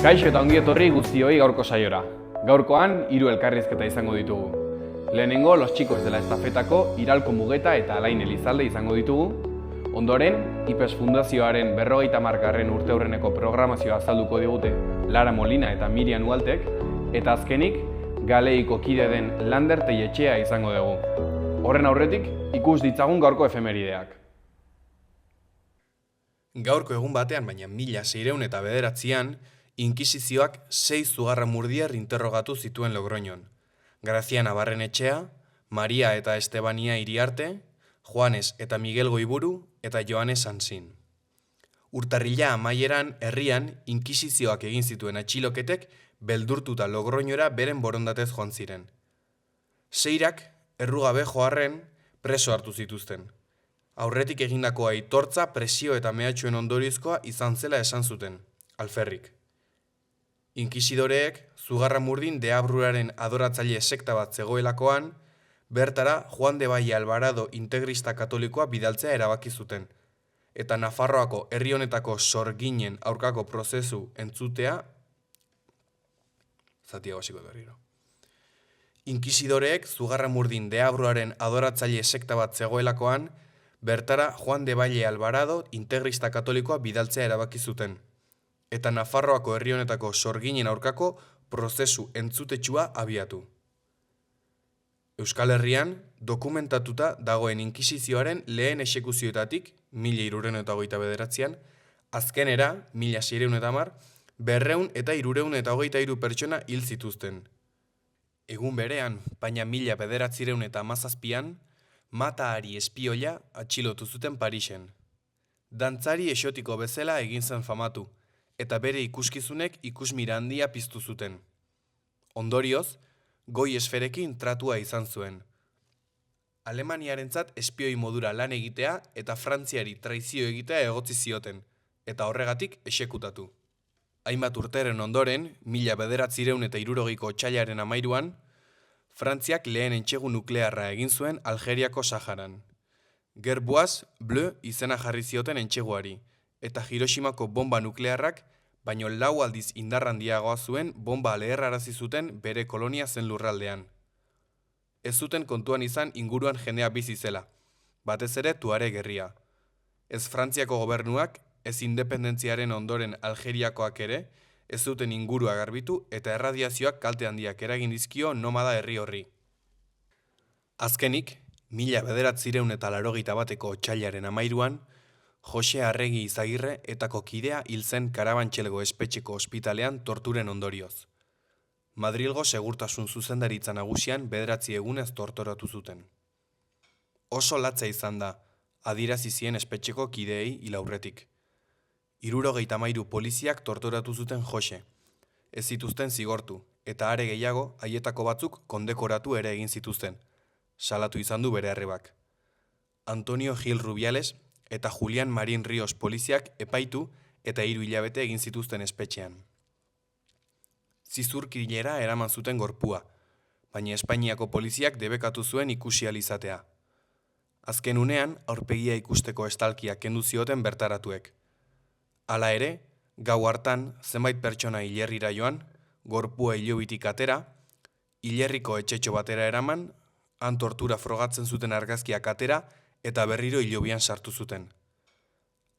Kaixo eta ongi etorri guztioi gaurko saiora. Gaurkoan 3 elkarrizketa izango ditugu. Lehenengo Los Chicos de la Estafetako Iralko Mugeta eta Alain Elizalde izango ditugu. Ondoren, IPES Fundazioaren 50. urteurreneko programazioa azalduko digute Lara Molina eta Miriam Ualtek, eta azkenik, Galeiko kide den Lander Telletxea izango dugu. Horren aurretik, ikus ditzagun gaurko efemerideak. Gaurko egun batean, baina 1609an, Inkisizioak 6 zugarramurdiar interrogatu zituen Logroñon. Graziana Barrenetxea, Maria eta Estebania Iriarte, Juanes eta Miguel Goiburu eta Joanes Sansin. Urtarrila amaieran herrian inkisizioak egin zituen atxiloketek beldurtuta Logroñora beren borondatez joan ziren. 6 errugabe joarren preso hartu zituzten. Aurretik egindako aitortza presio eta mehatxuen ondoriozkoa izan zela esan zuten, alferrik. Inkisidoreek Zugarramurdin Deabruraren adoratzaile sekta bat zegoelakoan, bertara Juan de Valle Alvarado integrista katolikoa bidaltzea erabaki zuten, eta Nafarroako herri honetako sorginen aurkako prozesu entzutea Inkisidoreek Zugarramurdin Deabruraren adoratzaile sekta bat zegoelakoan, bertara Juan de Valle Alvarado integrista katolikoa bidaltzea erabaki zuten, eta Nafarroako herri honetako sorginen aurkako prozesu entzutetsua abiatu. Euskal Herrian, dokumentatuta dagoen inkisizioaren lehen exekuzioetatik, 1329an, azkenera, 1610, 223 pertsona hil zituzten. Egun berean, baina 1917an, Mata Hari espioia atxilotu zuten Parisen. Dantzari exotiko bezala egin zen famatu, eta bere ikuskizunek ikusmira handia piztu zuten. Ondorioz, goi esferekin tratua izan zuen. Alemaniarentzat espioi modura lan egitea eta Frantziari traizio egitea egotzi zioten, eta horregatik exekutatu. Hainbat urteren ondoren, 1960ko otsailaren 13an, Frantziak lehen entsegu nuklearra egin zuen Algeriako Saharan. Gerboaz Bleu izena jarri zioten entseguari, eta Hiroshimako bomba nuklearrak, baino 4 aldiz indar handiagoa zuen bomba leherrarazi zuten bere kolonia zen lurraldean. Ez zuten kontuan izan inguruan jendea bizi zela, batez ere Tuareg herria. Ez Frantziako gobernuak, ez independentziaren ondoren Algeriakoak ere, ez zuten ingurua garbitu eta erradiazioak kalte handiak eragin dizkio nomada herri horri. Azkenik, 1981ko otsailaren 13an, Jose Arregi Izagirre etako kidea hil zen Karabantxelgo espetxeko ospitalean torturen ondorioz. Madrilgo segurtasun zuzendaritza nagusian 9 egunez torturatu zuten. Oso latza izan da, adierazi zien espetxeko kideei hil aurretik. 73 poliziak torturatu zuten Jose. Ez zituzten zigortu, eta are gehiago, haietako batzuk kondekoratu ere egin zituzten. Salatu izan du bere arrebak. Antonio Gil Rubiales eta Julián Marín Ríos poliziak epaitu eta 3 hilabete egin zituzten espetxean. Zizurkilera eraman zuten gorpua, baina Espainiako poliziak debekatu zuen ikusi ahal izatea. Azken unean, aurpegia ikusteko estalkia kendu zioten bertaratuek. Hala ere, gau hartan, zenbait pertsona hilerrira joan, gorpua hilobitik atera, hilerriko etxetxo batera eraman, han tortura frogatzen zuten argazkiak atera eta berriro hilobian sartu zuten.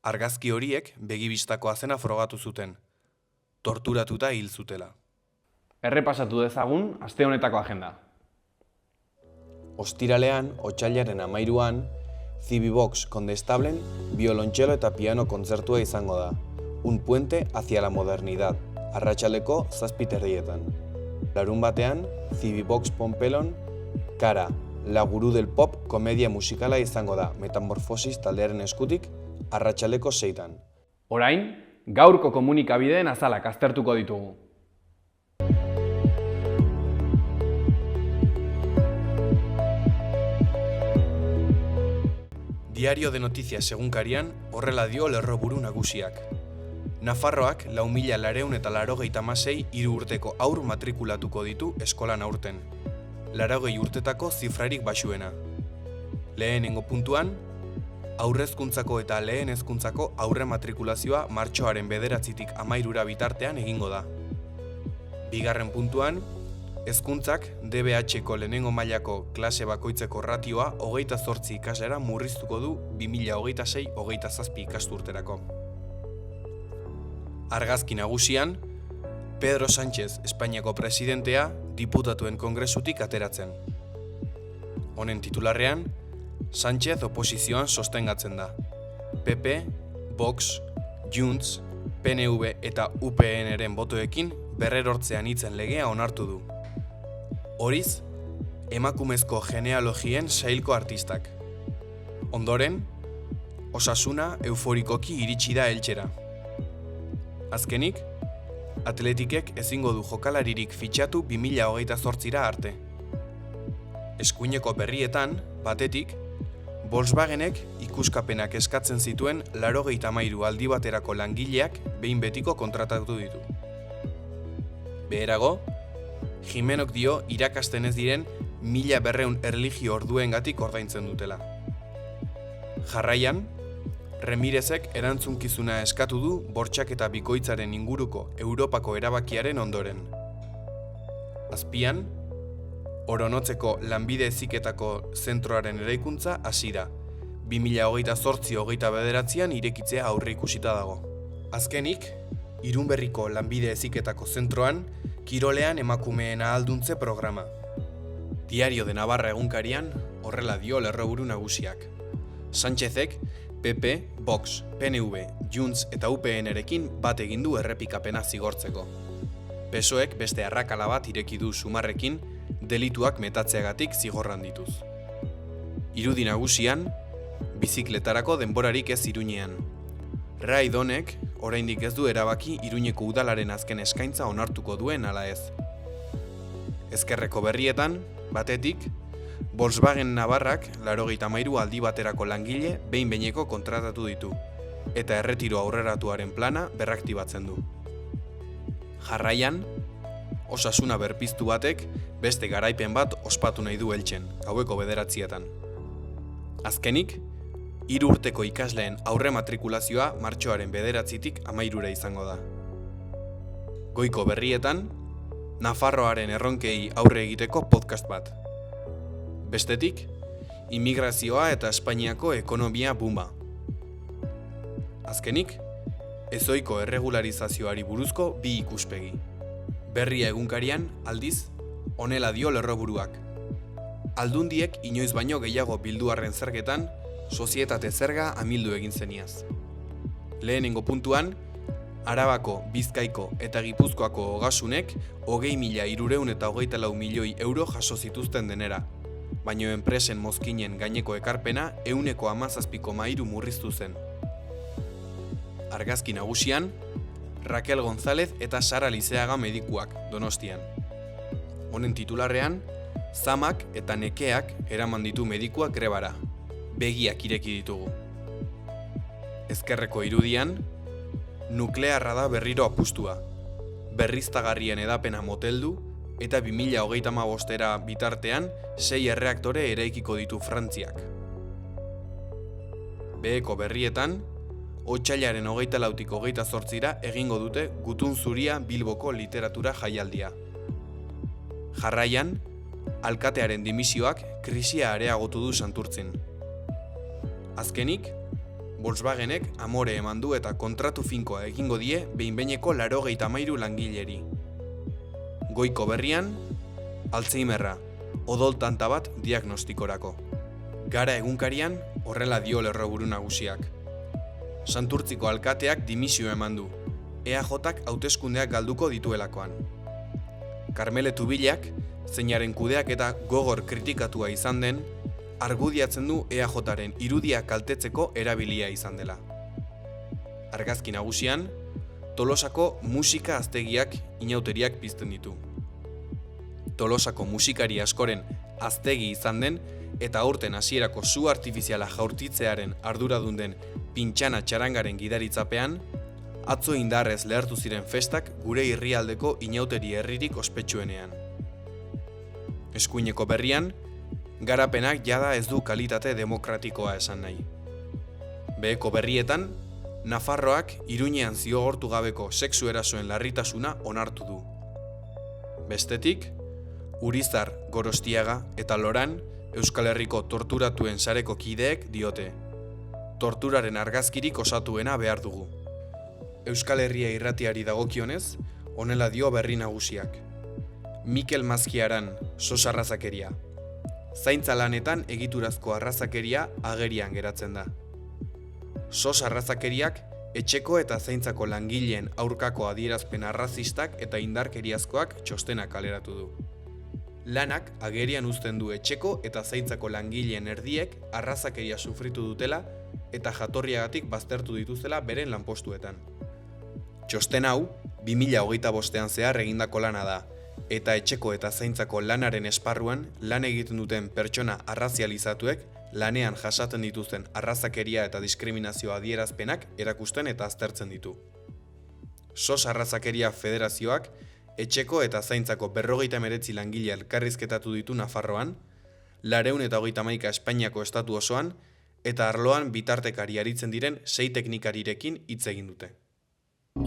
Argazki horiek begibistakoa zena frogatu zuten. Torturatuta hil zutela. Errepasatu dezagun aste honetako agenda. Ostiralean, otsailaren 13an, Cibibox Condestablen biolontxelo eta piano kontzertua izango da. Un puente hacia la modernidad, arratsaldeko 7:00. Larunbatean, Cibibox Pompelon, Kara, La Gurú del Pop komedia musikala izango da, Metamorfosis taldearen eskutik, arratsaldeko 6:00. Orain, gaurko komunikabideen azalak aztertuko ditugu. Diario de Noticias egunkarian horrela dio lerroburu nagusiak. Nafarroak 4.986 3 urteko haur matrikulatuko ditu eskolan aurten. 80 urtetako zifrarik baxuena. Lehenengo puntuan, aurrezkuntzako eta lehen hezkuntzako aurre matrikulazioa martxoaren 9-tik 13 bitartean egingo da. Bigarren puntuan, hezkuntzak DBH-ko lehenengo mailako klase bakoitzeko ratioa 28 ikaslera murriztuko du 2026-27 ikasturterako. Argazki nagusian, Pedro Sánchez Espainiako presidentea diputatuen kongresutik ateratzen. Honen titularrean, Sánchez oposizioan sostengatzen da. PP, Vox, Junts, PNV eta UPN-ren botoekin berrerortzean hitzen legea onartu du. Horiz, emakumezko genealogien sailko artistak. Ondoren, osasuna euforikoki iritsi da Eltzera. Azkenik, Atletikek ezingo du jokalaririk fitxatu 2028 arte. Eskuineko berrietan, batetik, Volkswagenek ikuskapenak eskatzen zituen 93 aldi baterako langileak behin betiko kontratatu ditu. Beherago, Jimenok dio irakasten ez diren 1200 erlijio orduengatik ordaintzen dutela. Jarraian, Remirezek erantzunkizuna eskatu du bortxaketa bikoitzaren inguruko Europako erabakiaren ondoren. Azpian, Oronotzeko lanbide heziketako zentroaren eraikuntza hasi da, 2028-29an irekitzea aurreikusita dago. Azkenik, Irunberriko lanbide heziketako zentroan, kirolean emakumeen ahalduntze programa. Diario de Navarra egunkarian horrela dio lerroburu nagusiak. Sánchezek PP, Vox, PNV, Junts eta UPN-rekin bat egin du errepikapena zigortzeko. PSOEk beste arrakala bat ireki du Sumarrekin delituak metatzeagatik zigorran dituz. Irudi nagusian, bizikletarako denborarik ez Iruñean. Raid honek oraindik ez du erabaki Iruñeko udalaren azken eskaintza onartuko duen ala ez. Ezkerreko berrietan, batetik, Volkswagen Navarrak 93 aldi baterako langile behin-behineko kontratatu ditu, eta erretiro aurreratuaren plana berraktibatzen du. Jarraian, osasuna berpiztu batek beste garaipen bat ospatu nahi du Eltzen, gaueko 9etan. Azkenik, 3 urteko ikasleen aurre matrikulazioa martxoaren 9-tik 13 izango da. Goiko berrietan, Nafarroaren erronkei aurre egiteko podcast bat. Bestetik, immigrazioa eta Espainiako ekonomia buma. Azkenik, ezoiko erregularizazioari buruzko 2 ikuspegi. Berria egunkarian, aldiz, honela dio lerroburuak. Aldundiek inoiz baino gehiago bilduarren zergetan, sozietate zerga amildu egin zeniaz. Lehenengo puntuan, Arabako, Bizkaiko eta Gipuzkoako ogasunek 20.324 milioi euro jaso zituzten denera, baino enpresen mozkinen gaineko ekarpena 17,3 murriztu zen. Argazki nagusian, Raquel González eta Sara Lizeaga medikuak, Donostian. Honen titularrean, zamak eta nekeak eraman ditu medikuak grebara. Begiak ireki ditugu. Ezkerreko irudian, nuklearra da berriro apustua. Berriztagarrien edapena moteldu eta 2035era bitartean 6 erreaktore eraikiko ditu Frantziak. Beheko berrietan, otsailaren 24tik 28ra egingo dute Gutun Zuria Bilboko literatura jaialdia. Jarraian, alkatearen dimisioak krisia areagotu du Santurtzin. Azkenik, Volkswagenek amore eman du eta kontratu finkoa egingo die behin-behineko 93 langileri. Goiko berrian, Alzheimerra, odol tanta bat diagnostikorako. Gara egunkarian horrela dio lerroburu nagusiak. Santurtziko alkateak dimisio eman du, EAJak hauteskundeak galduko dituelakoan. Karmele Tubilak, zeinaren kudeak eta gogor kritikatua izan den, argudiatzen du EAJaren irudia kaltetzeko erabilia izan dela. Argazki nagusian, Tolosako musika aztegiak inauteriak pizten ditu. Tolosako musikari askoren aztegi izan den eta aurten hasierako su artifiziala jaurtitzearen arduradun den Pintxana txarangaren gidaritzapean, atzo indarrez lehertu ziren festak gure herrialdeko inauteri herririk ospetsuenean. Eskuineko berrian, garapenak jada ez du kalitate demokratikoa esan nahi. Beheko berrietan, Nafarroak Iruñean zigortu gabeko sexu erasoen larritasuna onartu du. Bestetik, Urizar, Gorostiaga eta Loran Euskal Herriko torturatuen sareko kideek diote. Torturaren argazkirik osatuena behar dugu. Euskal Herria irratiari dagokionez, honela dio berri nagusiak. Mikel Mazkiaran, sos arrazakeria. Zaintza lanetan egiturazko arrazakeria agerian geratzen da. Sos arrazakeriak etxeko eta zaintzako langileen aurkako adierazpen arrazistak eta indarkeriazkoak txostena kaleratu du. Lanak agerian uzten du etxeko eta zaintzako langileen erdiek arrazakeria sufritu dutela eta jatorriagatik baztertu dituzela beren lanpostuetan. Txosten hau, 2025ean zehar egindako lana da, eta etxeko eta zaintzako lanaren esparruan lan egiten duten pertsona arrazializatuek lanean jasaten dituzten arrazakeria eta diskriminazio adierazpenak erakusten eta aztertzen ditu. SOS Arrazakeria Federazioak etxeko eta zaintzako 59 langile elkarrizketatu ditu Nafarroan, 231 Espainiako estatu osoan, eta arloan bitartekari aritzen diren 6 teknikarirekin hitz egin dute.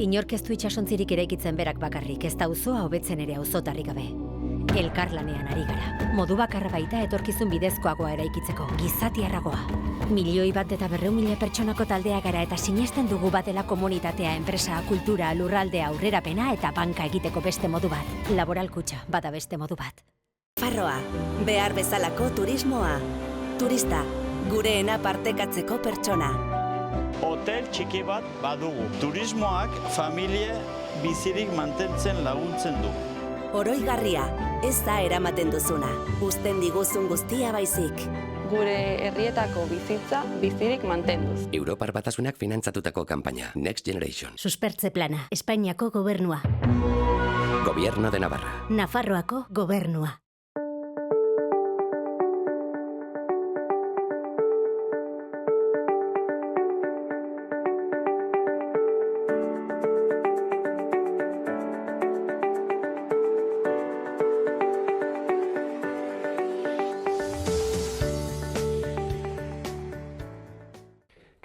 Inork ez du itsasontzirik eraikitzen berak bakarrik, ez da auzoa hobetzen ere auzotarrik gabe. Elkarlanean ari gara. Modu bakarra baita etorkizun bidezkoagoa eraikitzeko, gizatiarragoa. 1.100.000 pertsonako taldea gara eta sinesten dugu batela komunitatea, enpresa, kultura, lurraldea, aurrerapena eta banka egiteko beste modu bat. Laboral kutxa, bada beste modu bat. Nafarroa, behar bezalako turismoa. Turista, gureena partekatzeko pertsona. Hotel txiki bat badugu. Turismoak familie bizirik mantentzen laguntzen du. Oroigarria, ez da eramaten duzuna. Uzten diguzun guztia baizik. Gure herrietako bizitza bizirik mantenduz. Europar Batasunak finantzatutako kanpaina, Next Generation. Suspertze plana, Espainiako gobernua. Gobierno de Navarra. Nafarroako gobernua.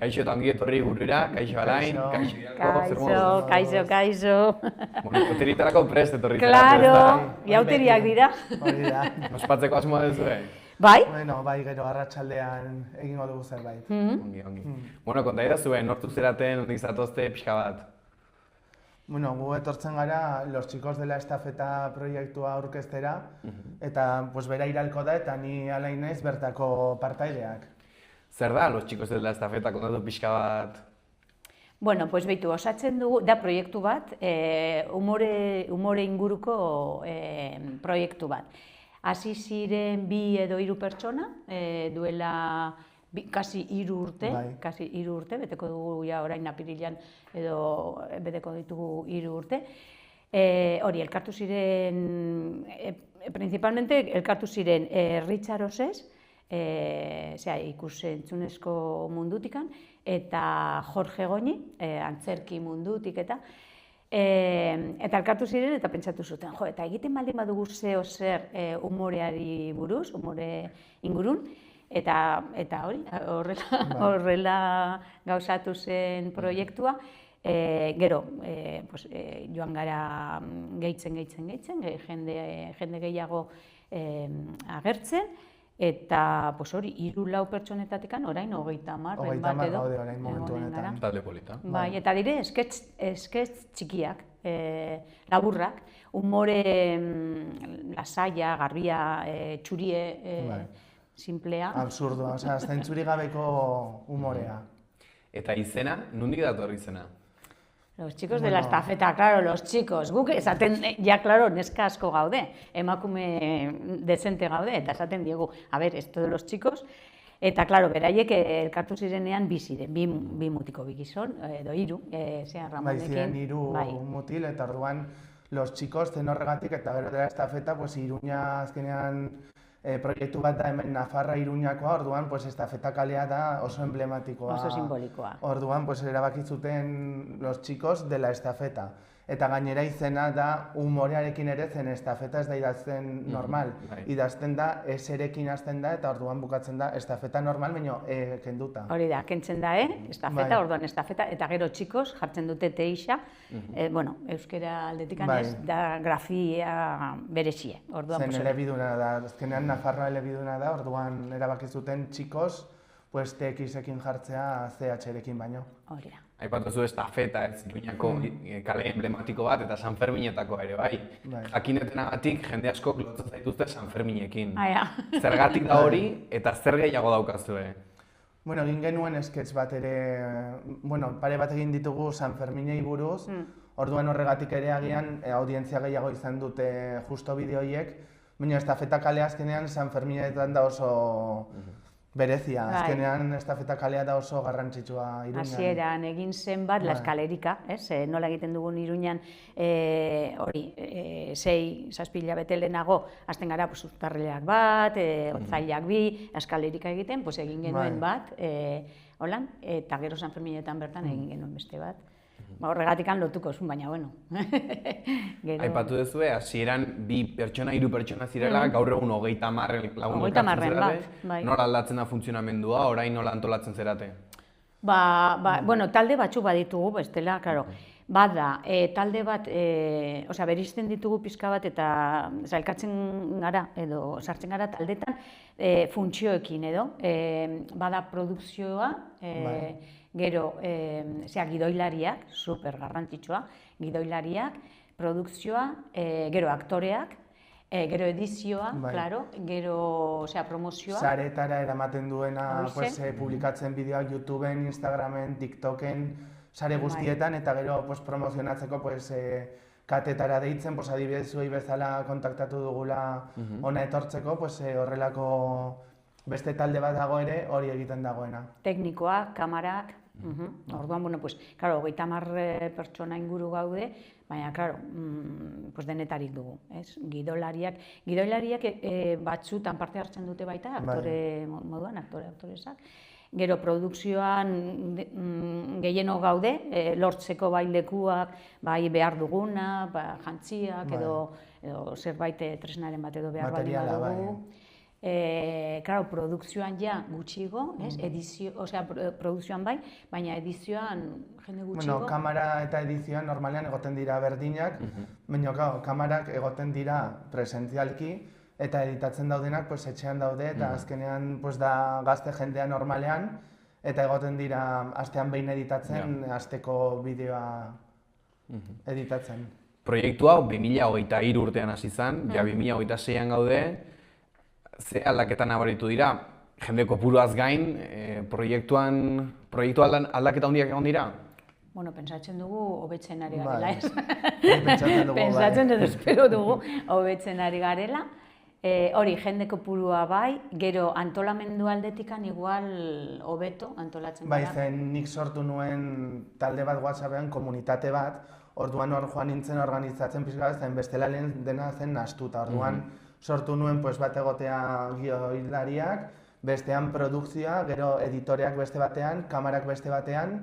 Kaixo eta ongi etorri gurrera, kaixo Alain, kaixo Ialko, Kaixo. Bueno, hotelietarako prest etorri zara. Claro, jauteriak dira. Hori da. Ospatzeko asmoa duzu, Bai? Bueno, bai, gero arratsaldean egingo dugu zerbait. Ongi. Bueno, konta idazue, nortu zeraten, ondik zatozte pixka bat. Bueno, gu etortzen gara Los Chicos de la Estafeta proiektua aurkeztera, eta pues bera Iralko da eta ni Alain naiz bertako partaideak. Zer da, Los Chicos de la Estafeta, kontatu pixka bat? Bueno, pues beitu, osatzen dugu, da proiektu bat, umore inguruko proiektu bat. Hasi ziren 2 edo 3 pertsona, duela kasi 3 urte, beteko dugu ja orain apirilean edo beteko ditugu 3 urte. Hori, elkartu ziren, principalmente elkartu ziren Richard Osses, ikus-entzunezko mundutikan, eta Jorge Goñi, antzerki mundutik eta elkartu ziren eta pentsatu zuten, jo, eta egiten baldin badugu zeo zer umoreari buruz, umore ingurun, eta hori, horrela gauzatu zen proiektua. Gero, joan gara gehitzen, jende gehiago agertzen, eta hori, 3-4 pertsonetatik orain 30 bat edo. Orain momentu honetan. Talde polita. Bai, eta dire, esketx txikiak, laburrak, umore lasaia, garbia, txurie, simplea. Absurdua, zentzuri gabeko umorea. Eta izena, nondik dator izena? Los chicos de la estafeta, claro, los chicos. Guk esaten, ja, claro, neska asko gaude, emakume dezente gaude, eta esaten diegu, a ver, esto de los chicos, eta, claro, beraiek elkartu zirenean ziren, bi mutiko gizon, edo 3, Ramonekin. Ziren 3 mutil, eta orduan, los chicos zen horregatik, eta gero de la estafeta, Iruña azkenean proiektu bat da hemen Nafarra Iruñakoa, orduan estafeta kalea da oso emblematikoa. Oso simbolikoa. Orduan erabaki zuten Los Chicos de la Estafeta. eta gainera izena da humorearekin ere, zen estafeta ez da idazten normal. Idazten da, eserekin hasten da, eta orduan bukatzen da estafeta normal, baina kenduta. Hori da, kentzen da, estafeta, orduan estafeta, eta gero txikos jartzen dute teixa, bueno, euskera aldetikan ez da grafia berezie. Zen elebiduna da, azkenean Nafarroa elebiduna da, orduan erabaki zuten txikos, pues TX-ekin jartzea CH-erekin baino. Hori da. Aipatu estafeta, ez Iruñako kale emblematiko bat, eta San Ferminetako ere, bai. Jakinetenagatik jende askok lotzen zaituzte San Ferminekin. Zergatik da hori, eta zer gehiago daukazue? Bueno, egin genuen esketx bat ere, bueno, pare bat egin ditugu San Ferminei buruz, orduan horregatik ere agian audientzia gehiago izan dute justo bideo horiek, baina estafeta kalea azkenean San Ferminetan da oso berezia, azkenean estafeta kalea da oso garrantzitsua Iruñan. Hasieran egin zen bat, la eskalerika, nola egiten dugun Iruñan, hori, 6-7 hilabete lehenago, hasten gara urtarrilak bat, otzailak 2, eskalerika egiten, egin genuen bat, holan, eta gero San Ferminetan bertan egin genuen beste bat. Horregatik lotuko zuen, baina, bueno. Aipatu duzue, hasieran 2 pertsona, 3 pertsona zirela, gaur egun 30 lagun elkartzen zerate. Nola aldatzen da funtzionamendua, orain nola antolatzen zerate? Bueno, talde batzuk baditugu, bestela, klaro. Bada, talde bat, bereizten ditugu pixka bat eta elkartzen gara, edo sartzen gara taldetan, funtzioekin edo. Bada produkzioa, gero gidoilariak, super garrantzitsua, gidoilariak, produkzioa, gero aktoreak, gero edizioa, claro, gero promozioa. Saretara eramaten duena, publikatzen bideoak YouTubeen, Instagramen, TikToken, sare guztietan, eta gero promozionatzeko katetara deitzen, adibidez zuei bezala kontaktatu dugula ona etortzeko, horrelako beste talde bat dago ere hori egiten dagoena. Teknikoak, kamarak, orduan, bueno, claro, 30 pertsona inguru gaude, baina, claro, denetarik dugu, ez? Gidoilariak batzutan parte hartzen dute baita, aktore moduan, aktoresak. Gero produkzioan gehieno gaude, lortzeko bai lekuak, bai behar duguna, jantziak edo zerbait tresnaren bat edo behar baldin badugu. Claro, produkzioan ja gutxigo, produkzioan bai, baina edizioan jende gutxigo. Bueno, kamera eta edizioan normalean egoten dira berdinak, baina kamarak egoten dira presentzialki, eta editatzen daudenak etxean daude, eta azkenean da gazte jendea normalean, eta egoten dira astean behin editatzen, asteko bideoa editatzen. Proiektu hau 2023 urtean hasi zen, ja 2026an gaude, ze aldaketan nabaritu dira, jende kopuruaz gain, proiektu aldaketa handiak egon dira? Bueno, pentsatzen dugu hobetzen ari garela, ez? Pentsatzen dugu, espero dugu hobetzen ari garela. Hori, jende kopurua bai, gero antolamendu aldetikan igual hobeto antolatzen gara. Bai, zen nik sortu nuen talde bat WhatsAppean, komunitate bat, orduan hor joan nintzen organizatzen pixka zen bestela lehen dena zen nahastuta. Orduan sortu nuen bat egotea gidoilariak, bestean produkzioa, gero editoreak beste batean, kamarak beste batean,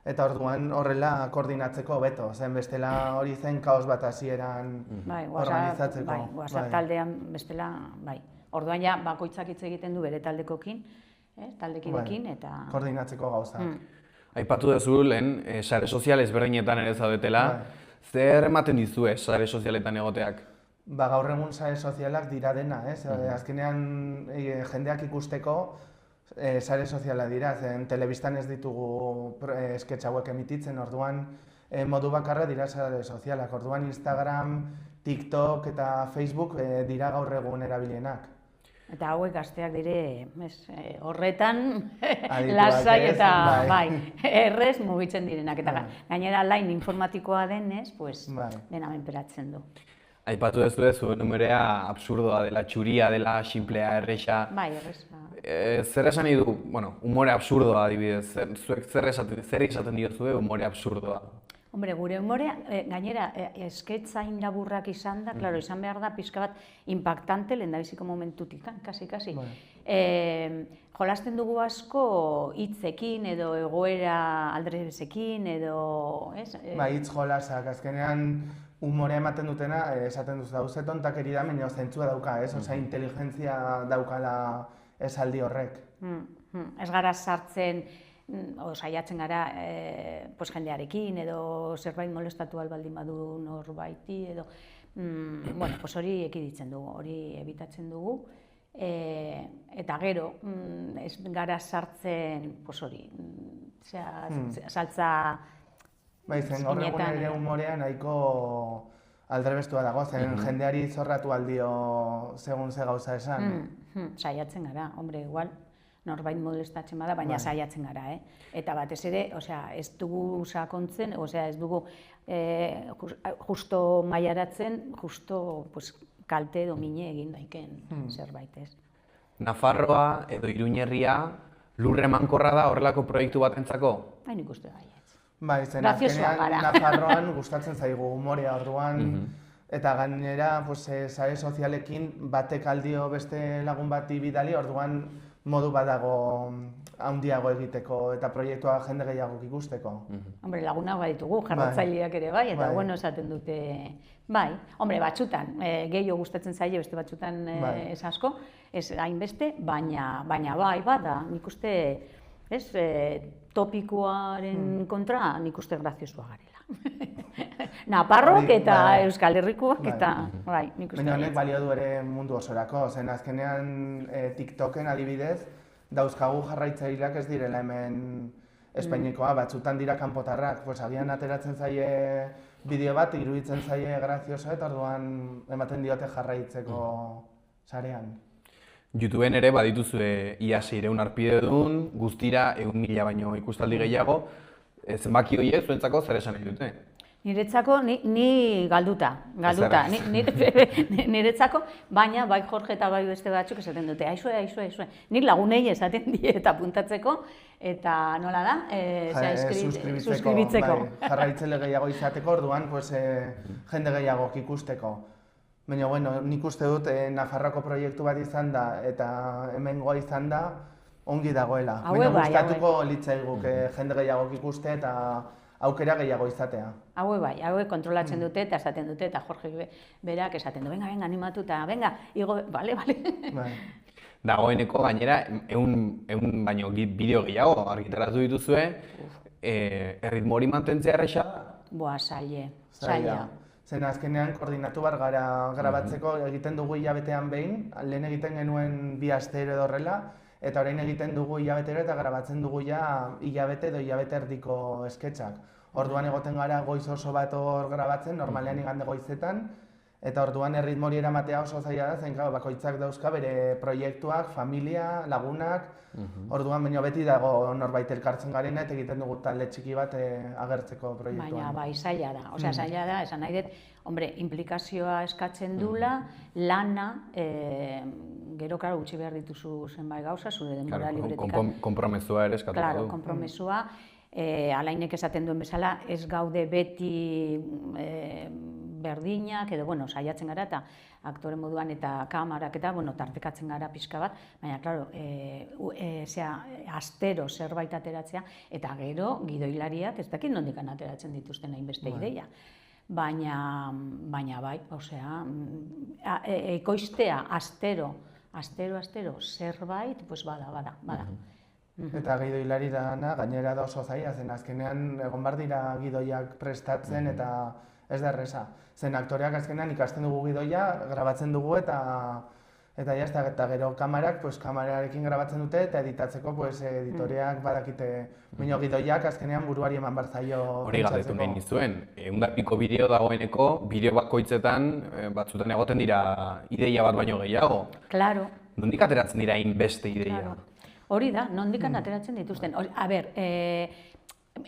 eta orduan horrela koordinatzeko hobeto, zen bestela hori zen kaos bat hasieran organizatzeko. Bai, WhatsApp taldean bestela, bai. Orduan ja bakoitzak hitz egiten du bere taldekokin, taldekidekin, eta... Koordinatzeko gauza. Aipatu duzu lehen, sare sozial ezberdinetan ere zaudetela, zer ematen dizue sare sozialetan egoteak? Gaur egun sare sozialak dira dena, azkenean jendeak ikusteko sare soziala dira, telebistan ez ditugu sketch hauek emititzen, orduan modu bakarra dira sare sozialak, orduan Instagram, TikTok eta Facebook dira gaur egun erabilienak. Eta hauek gazteak dire, horretan lasai eta errez mugitzen direnak, eta gainera lain informatikoa denez, dena menperatzen du. Aipatu duzu zuen numerea absurdoa dela, txuria dela, simplea, erresa. Bai, erresa. Zer esan nahi du, umore absurdoa adibidez, zuek zer esaten diozue umore absurdoa? Hombre, gure humorea, gainera, esketzain laburrak izan da, klaro, izan behar da, pixka bat impactante lehendabiziko momentutik, kasi. Jolasten dugu asko hitzekin edo egoera aldrebesekin edo, ez? Hitz jolasak, azkenean humorea ematen dutena, esaten duzu dauze tontakeri da, baina zentzua dauka, ez? Osea, inteligentzia daukala esaldi horrek. Ez gara sartzen, saiatzen gara jendearekin edo zerbait molestatu albaldin badu norbaiti edo hori ekiditzen dugu, hori ebitatzen dugu eta gero ez gara sartzen hori saltza zen gaur egun ere humorea nahiko aldrebestua dago, zen jendeari zorratu aldio segun ze gauza esan. Saiatzen gara, hombre, igual norbait molestatzen bada, baina saiatzen gara, Eta batez ere, ez dugu sakontzen, ez dugu justo mailaratzen, justo kalte edo mine egin daiken zerbait, ez. Nafarroa edo Iruñerria lurre emankorra da horrelako proiektu batentzako? Nik uste baietz. Zen azkenean Nafarroan gustatzen zaigu humorea orduan, eta gainera sare sozialekin batek aldio beste lagun bati bidali, orduan modu badago handiago egiteko eta proiektua jende gehiago ikusteko. Hombre, lagunak baditugu, jarratzaileak ere bai, eta esaten dute, bai. Hombre, batzutan, gehiago gustatzen zaile, beste batzutan ez asko, ez hainbeste, baina bai, bada, nik uste, topikoaren kontra, nik uste graziosua garela. Naparrok eta Euskal Herrikoak eta, bai, nik uste. Baina honek balio du ere mundu osorako, zen azkenean TikToken adibidez, dauzkagu jarraitzaileak ez direla hemen Espainikoa, batzutan dira kanpotarrak, agian ateratzen zaie bideo bat, iruditzen zaie grazioso eta orduan ematen diote jarraitzeko sarean. YouTubeen ere badituzue ia 600 arpidedun, guztira 1.000 baino ikustaldi gehiago, zenbaki horiek zuentzako zer esan nahi dute? Niretzako, ni galduta, niretzako, baina bai Jorge eta bai beste batzuk esaten dute, aizue, nik lagunei esaten die eta puntatzeko, eta nola da, suskribitzeko. Jarraitzaile gehiago izateko, orduan jende gehiago ikusteko. Baina, nik uste dut Nafarroko proiektu bat izan da eta hemengoa izan da ongi dagoela. Baina gustatuko litzaiguk jende gehiago ikuste eta aukera gehiago izatea. Haue kontrolatzen dute eta esaten dute, eta Jorge berak esaten du, venga, animatu eta, venga, igo, bale. Dagoeneko gainera, egun baino bideo gehiago argitaratu dituzue, erritmo hori mantentzea erresa? Zaila. Zen azkenean koordinatu bar gara grabatzeko egiten dugu hilabetean behin, lehen egiten genuen 2 astero edo horrela, eta orain egiten dugu hilabetero eta grabatzen dugu hilabete edo hilabete erdiko esketxak. Orduan egoten gara goiz oso bat hor grabatzen, normalean igande goizetan, eta orduan erritmo hori eramatea oso zaila da, zen bakoitzak dauzka bere proiektuak, familia, lagunak, orduan baino beti dago norbait elkartzen garena eta egiten dugu talde txiki bat agertzeko proiektuan. Baina bai, zaila da, zaila da, esan nahi dut, hombre, implikazioa eskatzen dula, lana, gero, karo, gutxi behar dituzu zenbait gauza, zure denbora libretika. Kompromesua ere eskatuko du. Claro, kompromesua, alainek esaten duen bezala, ez gaude beti berdinak, edo, saiatzen gara eta aktore moduan eta kamarak eta, tartekatzen gara pixka bat, baina, klaro, astero zerbait ateratzea, eta gero, gidoilariak ez dakit nondikan ateratzen dituzten hainbeste ideia. Baina bai, ekoiztea astero zerbait, bada. Eta gidoilari dana gainera da oso zaila, zen azkenean egon behar dira gidoiak prestatzen eta ez da erresa. Zen aktoreak azkenean ikasten dugu gidoia, grabatzen dugu eta gero kamarak, kamararekin grabatzen dute eta editatzeko editoreak badakite. Baina gidoiak azkenean buruari eman behar zaio. Hori galdetu nahi nizuen, 100 piko bideo dagoeneko, bideo bakoitzetan batzutan egoten dira ideia bat baino gehiago. Claro. Nondik ateratzen dira beste ideia? Hori da, nondikan ateratzen dituzten. A ber,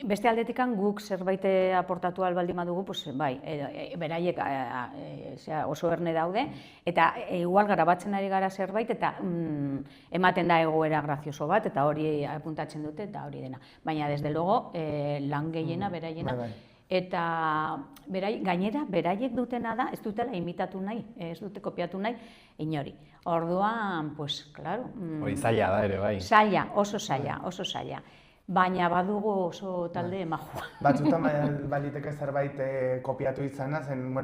beste aldetikan guk zerbait aportatu albaldin badugu, bai, beraiek oso erne daude, eta igual grabatzen ari gara zerbait, eta ematen da egoera grazioso bat, eta hori apuntatzen dute, eta hori dena. Baina, desde luego, lan gehiena, beraiena, Eta gainera, beraiek dutena da, ez dutela imitatu nahi, ez dute kopiatu nahi, inori. Orduan, pues, claro... Hori zaila da ere, bai. Zaila, oso zaila. Baina badugu oso talde majua. Batzutan baliteke zerbait kopiatu izana,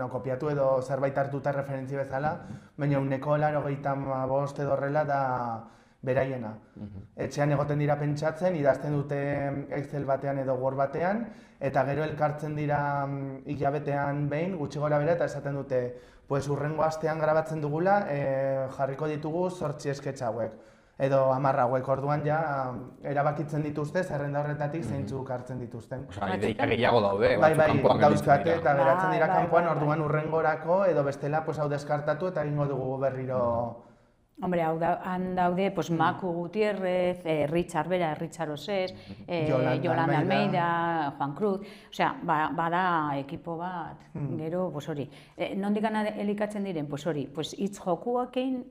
kopiatu edo zerbait hartuta referentzi bezala, baina 95% edo horrela da beraiena. Etxean egoten dira pentsatzen, idazten dute Excel batean edo Word batean, eta gero elkartzen dira hilabetean behin, gutxi gora bera, eta esaten dute, pues urrengo astean grabatzen dugula, jarriko ditugu 8 sketch hauek. Edo 10 hauek, orduan ja erabakitzen dituzte, zerrenda horretatik zeintzuk hartzen dituzten. Osa, ideia gehiago daude, Bai, kanpoan dauzkate eta geratzen dira kanpoan, orduan urrengorako, edo bestela hau deskartatu eta egingo dugu berriro. Hombre, han daude, Maku Gutierrez, Richard Bera, Richard Osés, Yolanda Almeida, Juan Cruz, osea, bada ekipo bat, gero, hori. Nondik elikatzen diren, hori, hitz jokuakein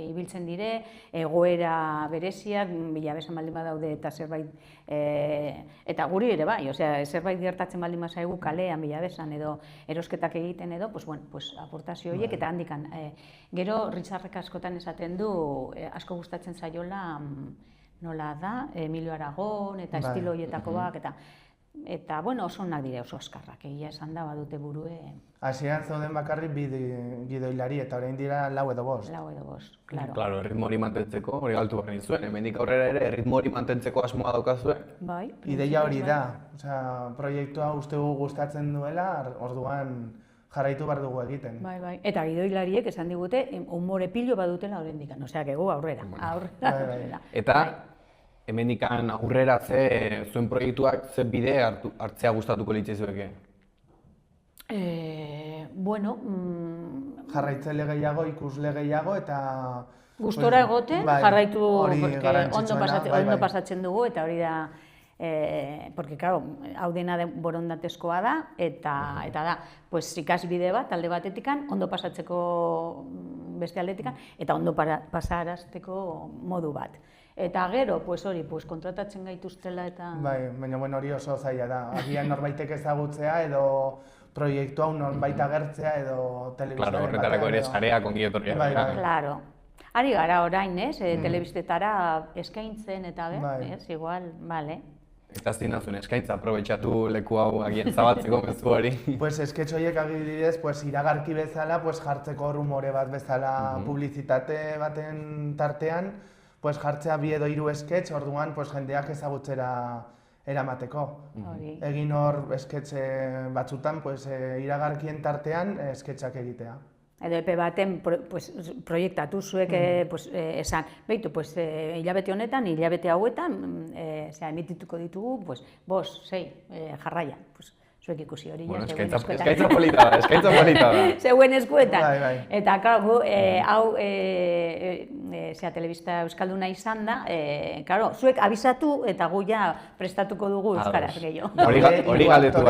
ibiltzen dire, egoera bereziak, bilabesan baldin badaude eta zerbait, eta guri ere bai, osea, zerbait gertatzen baldin bazaigu kalean, bilabesan edo erosketak egiten edo, aportazio horiek eta handikan. Gero, Richardrek askotan esaten du, asko gustatzen zaiola, nola da, Emilio Aragon eta estilo horietakoak, eta, oso onak dire oso askarrak, egia esan da, badute burue. Hasieran zeuden bakarrik bi gidoilari, eta orain dira 4 edo 5. 4 edo 5, klaro. Claro, erritmo hori mantentzeko, hori galtu behar nizuen, hemendik aurrera ere erritmo hori mantentzeko asmoa daukazuen. Bai. Ideia hori da, proiektua uste gustatzen duela, orduan jarraitu behar dugu egiten. Bai. Eta gidoilariek esan digute, humore pilo badutela horrendik, osea, gego aurrera. Eta, hemendik aurrera zuen proiektuak ze bide hartzea gustatuko litzaizueke? Jarraitzaile gehiago, ikusle gehiago eta... Gustora egoten, jarraitu ondo pasatzen dugu, eta hori da... Porque, claro, hau dena borondatezkoa da, eta da, ikasbide bat, alde batetikan, ondo pasatzeko beste aldetikan, eta ondo pasarazteko modu bat. Eta gero, hori, kontratatzen gaituztela eta... Bai, baina hori oso zaila da. Agian norbaitek ezagutzea edo proiektu hau norbait agertzea edo telebistaren batean. Claro, horretarako ere sareak ongi etorriak. Bai, claro. Ari gara orain, telebistetara eskaintzen eta igual, bale. Eta zinazun eskaintza, aprobetxatu leku hau agian zabatzeko mezu hori. Esketx horiek adibidez, iragarki bezala, jartzeko rumore bat bezala publizitate baten tartean, jartzea 2 edo 3 esketx, orduan jendeak ezagutzera eramateko. Egin hor esketx batzutan, iragarkien tartean esketxak egitea. Edo epe baten proiektatu zuek esan, behitu, hilabete honetan, hilabete hauetan, emitituko ditugu, 5, 6 jarraian. Zuek ikusi hori. Eskaintza polita da. Zeuen eskuetan. Eta, hau, telebista euskalduna izan da, zuek abisatu eta gu ja prestatuko dugu euskaraz gehiago. Hori galdetu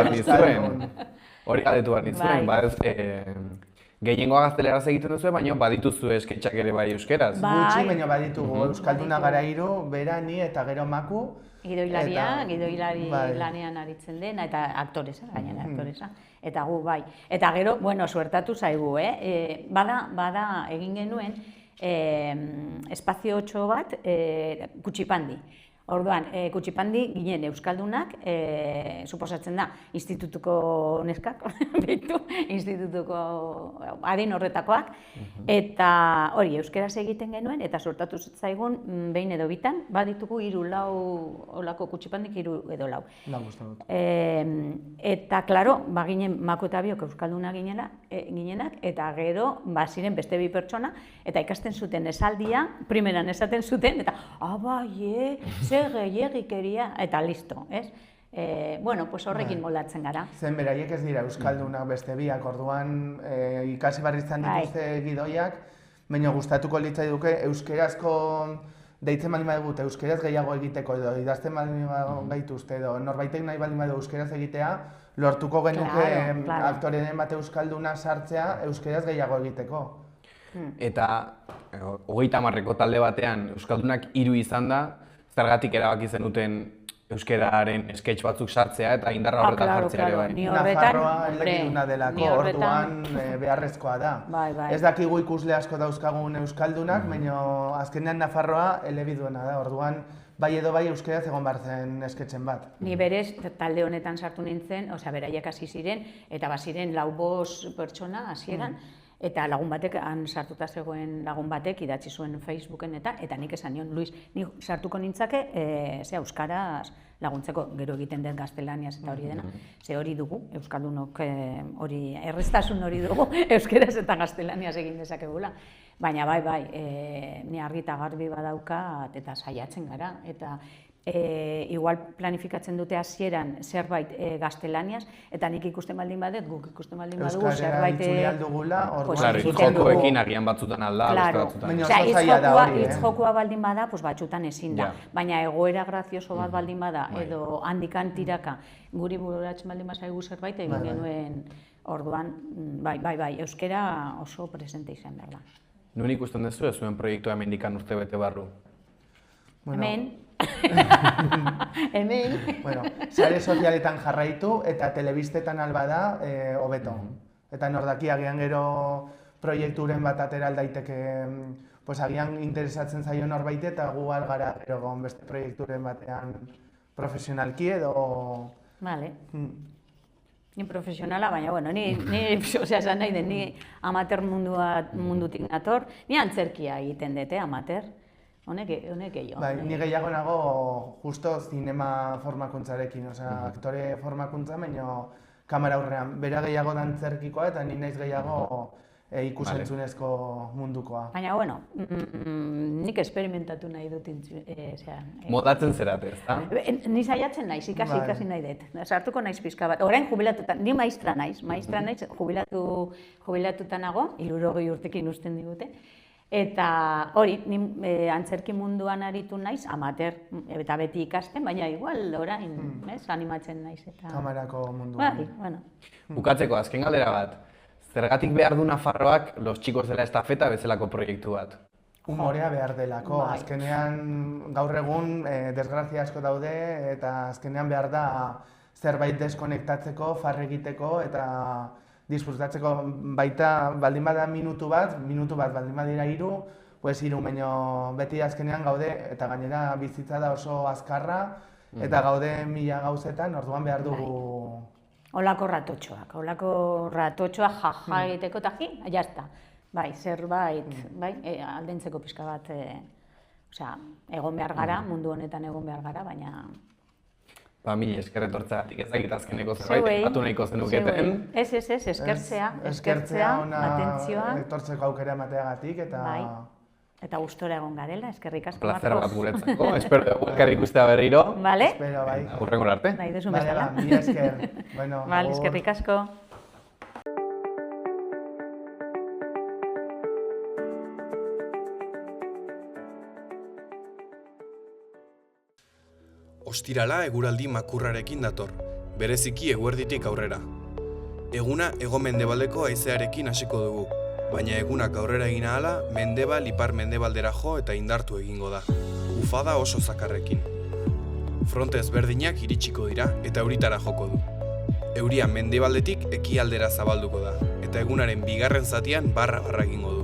behar nitzuen, gehiengoa gazteleraz egiten duzu, baina badituzu esketxak ere bai euskeraz. Gutxi, baina baditugu euskalduna gara 3, Bera, ni eta gero Maku. Gidoilari lanean aritzen dena, eta aktoresa, gainera aktoresa. Eta gu bai. Eta gero, suertatu zaigu, bada egin genuen espazio 8 bat Kutsipandi. Orduan, Kutsipandi ginen euskaldunak, suposatzen da, institutuko neskak, institutuko adin horretakoak, eta hori, euskeraz egiten genuen, eta sortatu zaigun, behin edo bitan, baditugu 3-4 olako Kutsipandik 3 edo 4. Eta, klaro, baginen Maku eta Biok euskaldunak ginenak, eta gero, ziren beste 2 pertsona, eta ikasten zuten esaldia, primeran esaten zuten, eta, bai, gehiagikeria, eta listo, ez? Horrekin moldatzen gara. Zen beraiek ez dira euskaldunak beste biak, orduan ikasi barri izan dituzte gidoiak, baina gustatuko litzaiduke euskerazko deitzen baldin badut, euskeraz gehiago egiteko edo idazten baldin gaituzte edo norbaitek nahi baldin badu euskeraz egitea, lortuko genuke aktoreen bat euskalduna sartzea euskeraz gehiago egiteko. Eta 30ko talde batean euskaldunak 3 izan da, zergatik erabaki zenuten euskeraren sketch batzuk sartzea eta indarra horretan jartzea ere bai. Ni horretan, Nafarroa elegiduna delako, orduan beharrezkoa da. Bai. Ez dakigu ikusle asko dauzkagun euskaldunak, baina azkenean Nafarroa elebiduena da, orduan bai edo bai euskeraz egon behar zen esketxen bat. Ni berez talde honetan sartu nintzen, beraiek hasi ziren, eta baziren 4-5 pertsona hasieran, eta lagun batek, han sartuta zegoen lagun batek idatzi zuen Facebooken eta nik esan nion, Luis, ni sartuko nintzake, euskaraz laguntzeko, gero egiten dut gaztelaniaz eta hori dena, ze hori dugu, euskaldunok hori, erreztasun hori dugu, euskeraz eta gaztelaniaz egin dezakegula. Baina bai, ni argi eta garbi badaukat eta saiatzen gara, eta igual planifikatzen dute hasieran zerbait gaztelaniaz, eta nik ikusten baldin badet, guk ikusten baldin badugu zerbait... Euskara itzuli aldugula, Claro, hitz-jokoekin agian batzutan alda, beste batzutan. Baina oso zaila da hori, hitz-jokua baldin bada, batzutan ezin da. Baina egoera grazioso bat baldin bada, edo handikan tiraka, guri bururatzen baldin bazaigu zerbait, egin genuen orduan, bai, euskera oso presente izan behar da. Nuen ikusten duzu, zuen proiektua hemendikan urte bete barru? Hemen. Sare sozialetan jarraitu eta telebistetan albada hobeto. Eta nordaki agian gero proiekturen bat atera aldaiteke, agian interesatzen zaio norbait eta gu algara gero beste proiekturen batean profesionalki edo... Vale. Ni profesionala, baina, esan nahi den, ni amateur mundutik nator, ni antzerkia egiten dute, amateur. Honek gehiago. Ni gehiago nago justo zinema formakuntzarekin, aktore formakuntza, baina kamera aurrean. Bera gehiago dantzerkikoa eta ni naiz gehiago ikusentzunezko mundukoa. Baina, nik esperimentatu nahi dut. Modatzen zerate, ez da? Ni saiatzen naiz, ikasi nahi dut. Sartuko naiz pixka bat. Orain jubilatuta, ni maistra naiz, jubilatuta nago, 60 urtekin uzten digute. Eta hori, ni antzerki munduan aritu naiz, amateur, eta beti ikasten, baina igual orain, animatzen naiz. Kamerako munduan. Bukatzeko, azken galdera bat. Zergatik behar du Nafarroak Los Chicos de la Estafeta bezalako proiektu bat? Humorea behar delako. Azkenean gaur egun desgrazia asko daude eta azkenean behar da zerbait deskonektatzeko, farre egiteko eta disfrutatzeko baita baldin bada minutu bat baldin badira 3, baina beti azkenean gaude eta gainera bizitza da oso azkarra eta gaude 1000 gauzetan, orduan behar dugu... Olako ratotxoak jaja egiteko eta jazta. Bai, zerbait, aldentzeko pixka bat, egon behar gara, mundu honetan egon behar gara, baina... Mila esker etortzeagatik, ez dakit azkeneko zerbait, epatu nahiko zenuketen. Ez, eskertzea, atentzioa. Etortzeko aukera emateagatik eta... Eta gustora egon garela, eskerrik asko. Plazer bat guretzako, espero dugu elkar ikustea berriro. Bale? Espero, bai. Hurrengora arte. Nahi desun bezala. Mila esker. Bale, eskerrik asko. Ostirala eguraldi makurrarekin dator, bereziki eguerditik aurrera. Eguna hego-mendebaldeko haizearekin hasiko dugu, baina egunak aurrera egin ahala, mendebal ipar mendebaldera jo eta indartu egingo da. Ufada oso zakarrekin. Fronte ezberdinak iritsiko dira eta euritara joko du. Euria mendebaldetik ekialdera zabalduko da, eta egunaren bigarren zatian barra egingo du.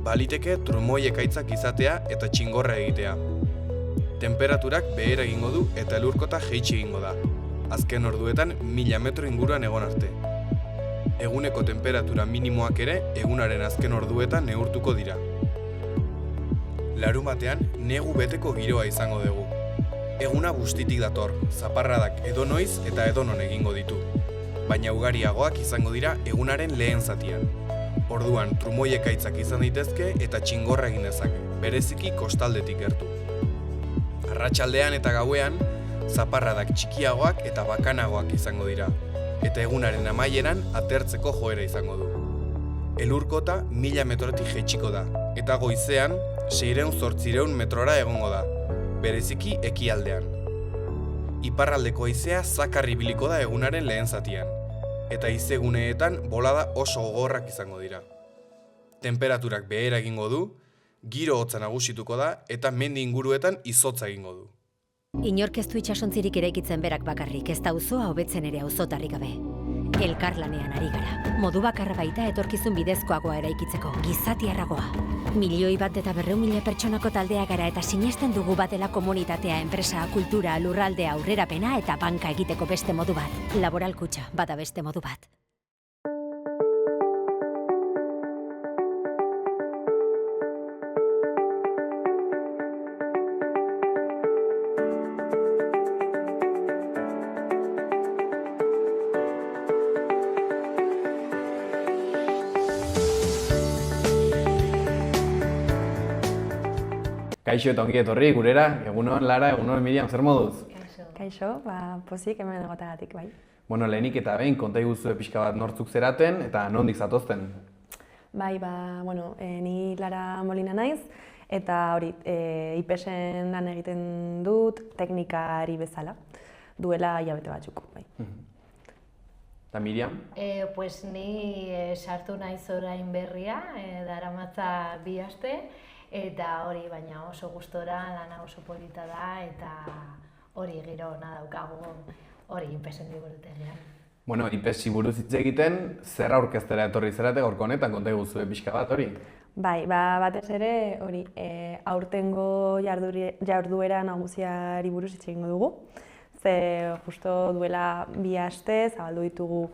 Baliteke trumoi ekaitzak izatea eta txingorra egitea. Temperaturak behera egingo du eta elurkota jaitsi egingo da. Azken orduetan 1000 metro inguruan egon arte. Eguneko temperatura minimoak ere egunaren azken orduetan neurtuko dira. Larunbatean negu beteko giroa izango dugu. Eguna bustitik dator, zaparradak edonoiz eta edonon egingo ditu. Baina ugariagoak izango dira egunaren lehen zatian. Orduan trumoi ekaitzak izan daitezke eta txingorra egin dezake, bereziki kostaldetik gertu. Arratsaldean eta gauean, zaparradak txikiagoak eta bakanagoak izango dira, eta egunaren amaieran atertzeko joera izango du. Elurkota 1000 metrotik jaitsiko da, eta goizean 600-800 metrora egongo da, bereziki ekialdean. Iparraldeko haizea zakar ibiliko da egunaren lehen zatian, eta haizeguneetan bolada oso gogorrak izango dira. Temperaturak behera egingo du, giro hotza nagusituko da eta mendi inguruetan izotza egingo du. Inork ez du itsasontzirik eraikitzen berak bakarrik, ez da auzoa hobetzen ere auzotarrik gabe. Elkarlanean ari gara. Modu bakarra baita etorkizun bidezkoagoa eraikitzeko, gizatiarragoa. 1.100.000 pertsonako taldea gara eta sinesten dugu batela komunitatea, enpresa, kultura, lurraldea, aurrerapena eta banka egiteko beste modu bat. Laboral Kutxa, bada beste modu bat. Kaixo eta ongi etorri gurera, egunon Lara, egunon Miriam, zer moduz? Kaixo, pozik hemen egotagatik, bai. Bueno, lehenik eta behin, konta iguzue pixka bat nortzuk zeraten eta nondik zatozten? Bai, ni Lara Molina naiz, eta hori, IPES-en lan egiten dut teknikari bezala, duela hilabete batzuk, bai. Eta Miriam? Pues ni sartu naiz orain berria, daramatza 2 aste, eta hori baina oso gustora, lana oso polita da, eta hori giro ona daukagu hori IPES-en liburutegian. Bueno, IPES-i buruz hitz egiten, zer aurkeztera etorri zerate gaurko honetan, konta iguzue pixka bat hori? Bai, batez ere hori, aurtengo jarduera nagusiari buruz hitz egingo dugu. Ze justo duela 2 aste zabaldu ditugu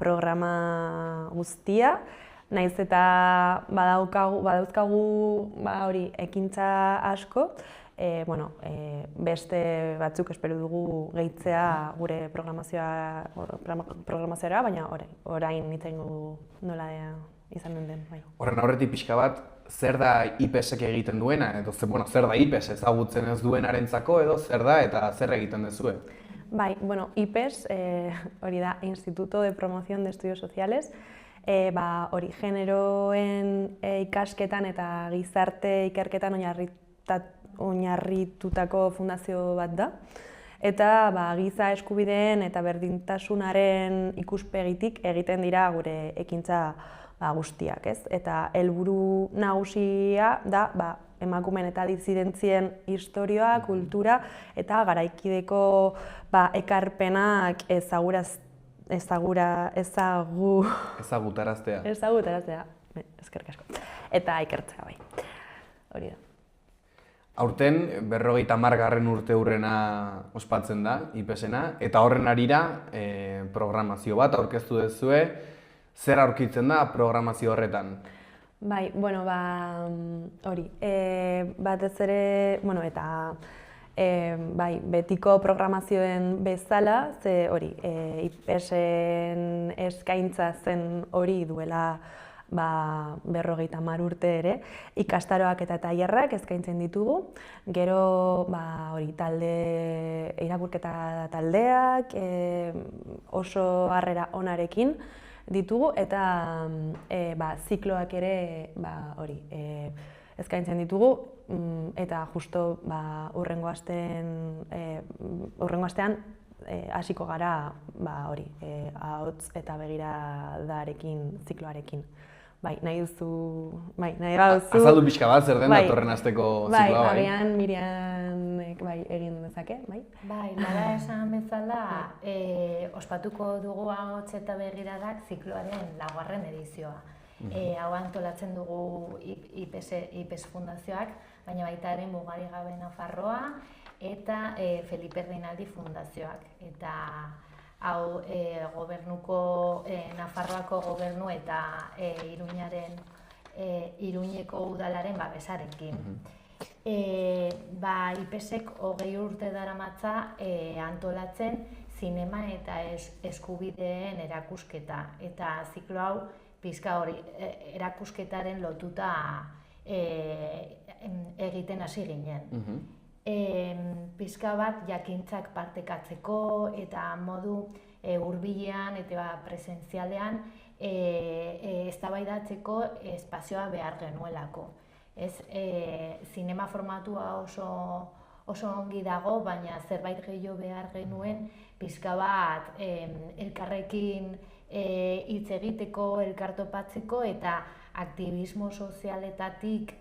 programa guztia, naiz eta badauzkagu hori ekintza asko, beste batzuk espero dugu gehitzea gure programazioara, baina orain hitz egingo dugu nola izan den. Horren aurretik pixka bat, zer da IPES-ek egiten duena, edo zer da IPES ezagutzen ez duenarentzako, edo zer da eta zer egiten duzue? Bai, IPES hori da Instituto de Promoción de Estudios Sociales, hori generoen ikasketan eta gizarte ikerketan oinarritutako fundazio bat da. Eta giza eskubideen eta berdintasunaren ikuspegitik egiten dira gure ekintza guztiak, ez? Eta helburu nagusia da emakumeen eta disidentzien historia, kultura eta garaikideko ekarpenak ezagutaraztea. Eskerrik asko. Eta ikertzea, bai. Hori da. Aurten 50. urteurrena ospatzen da, IPES-ena, eta horren harira programazio bat aurkeztu duzue. Zer aurkitzen da programazio horretan? Bai, hori, batez ere, eta betiko programazioen bezala, ze hori, IPES-en eskaintza zen hori duela 50 urte ere, ikastaroak eta tailerrak eskaintzen ditugu, gero hori irakurketa taldeak oso harrera onarekin ditugu eta zikloak ere hori eskaintzen ditugu eta justo hurrengo astean hasiko gara hori ahots eta begiradarekin zikloarekin. Nahi duzu... Azaldu pixka bat zer den datorren asteko zikloa, bai? Agian Mirianek egin dezake, bai? Lara esan bezala, ospatuko dugu ahots eta begiradak zikloaren 4. edizioa. Hau antolatzen dugu IPES Fundazioak, baina baita ere Mugarik Gabe Nafarroa eta Felipe Rinaldi Fundazioak. Eta hau gobernuko, Nafarroako gobernu eta Iruñeko udalaren babesarekin. IPES-ek 20 urte daramatza antolatzen zinema eta eskubideen erakusketa. Eta ziklo hau pixka hori erakusketaren lotuta egiten hasi ginen. Pixka bat jakintzak partekatzeko eta modu hurbilean eta presentzialean eztabaidatzeko espazioa behar genuelako. Zinema formatua oso ongi dago, baina zerbait gehiago behar genuen pixka bat elkarrekin hitz egiteko, elkartopatzeko eta aktivismo sozialetatik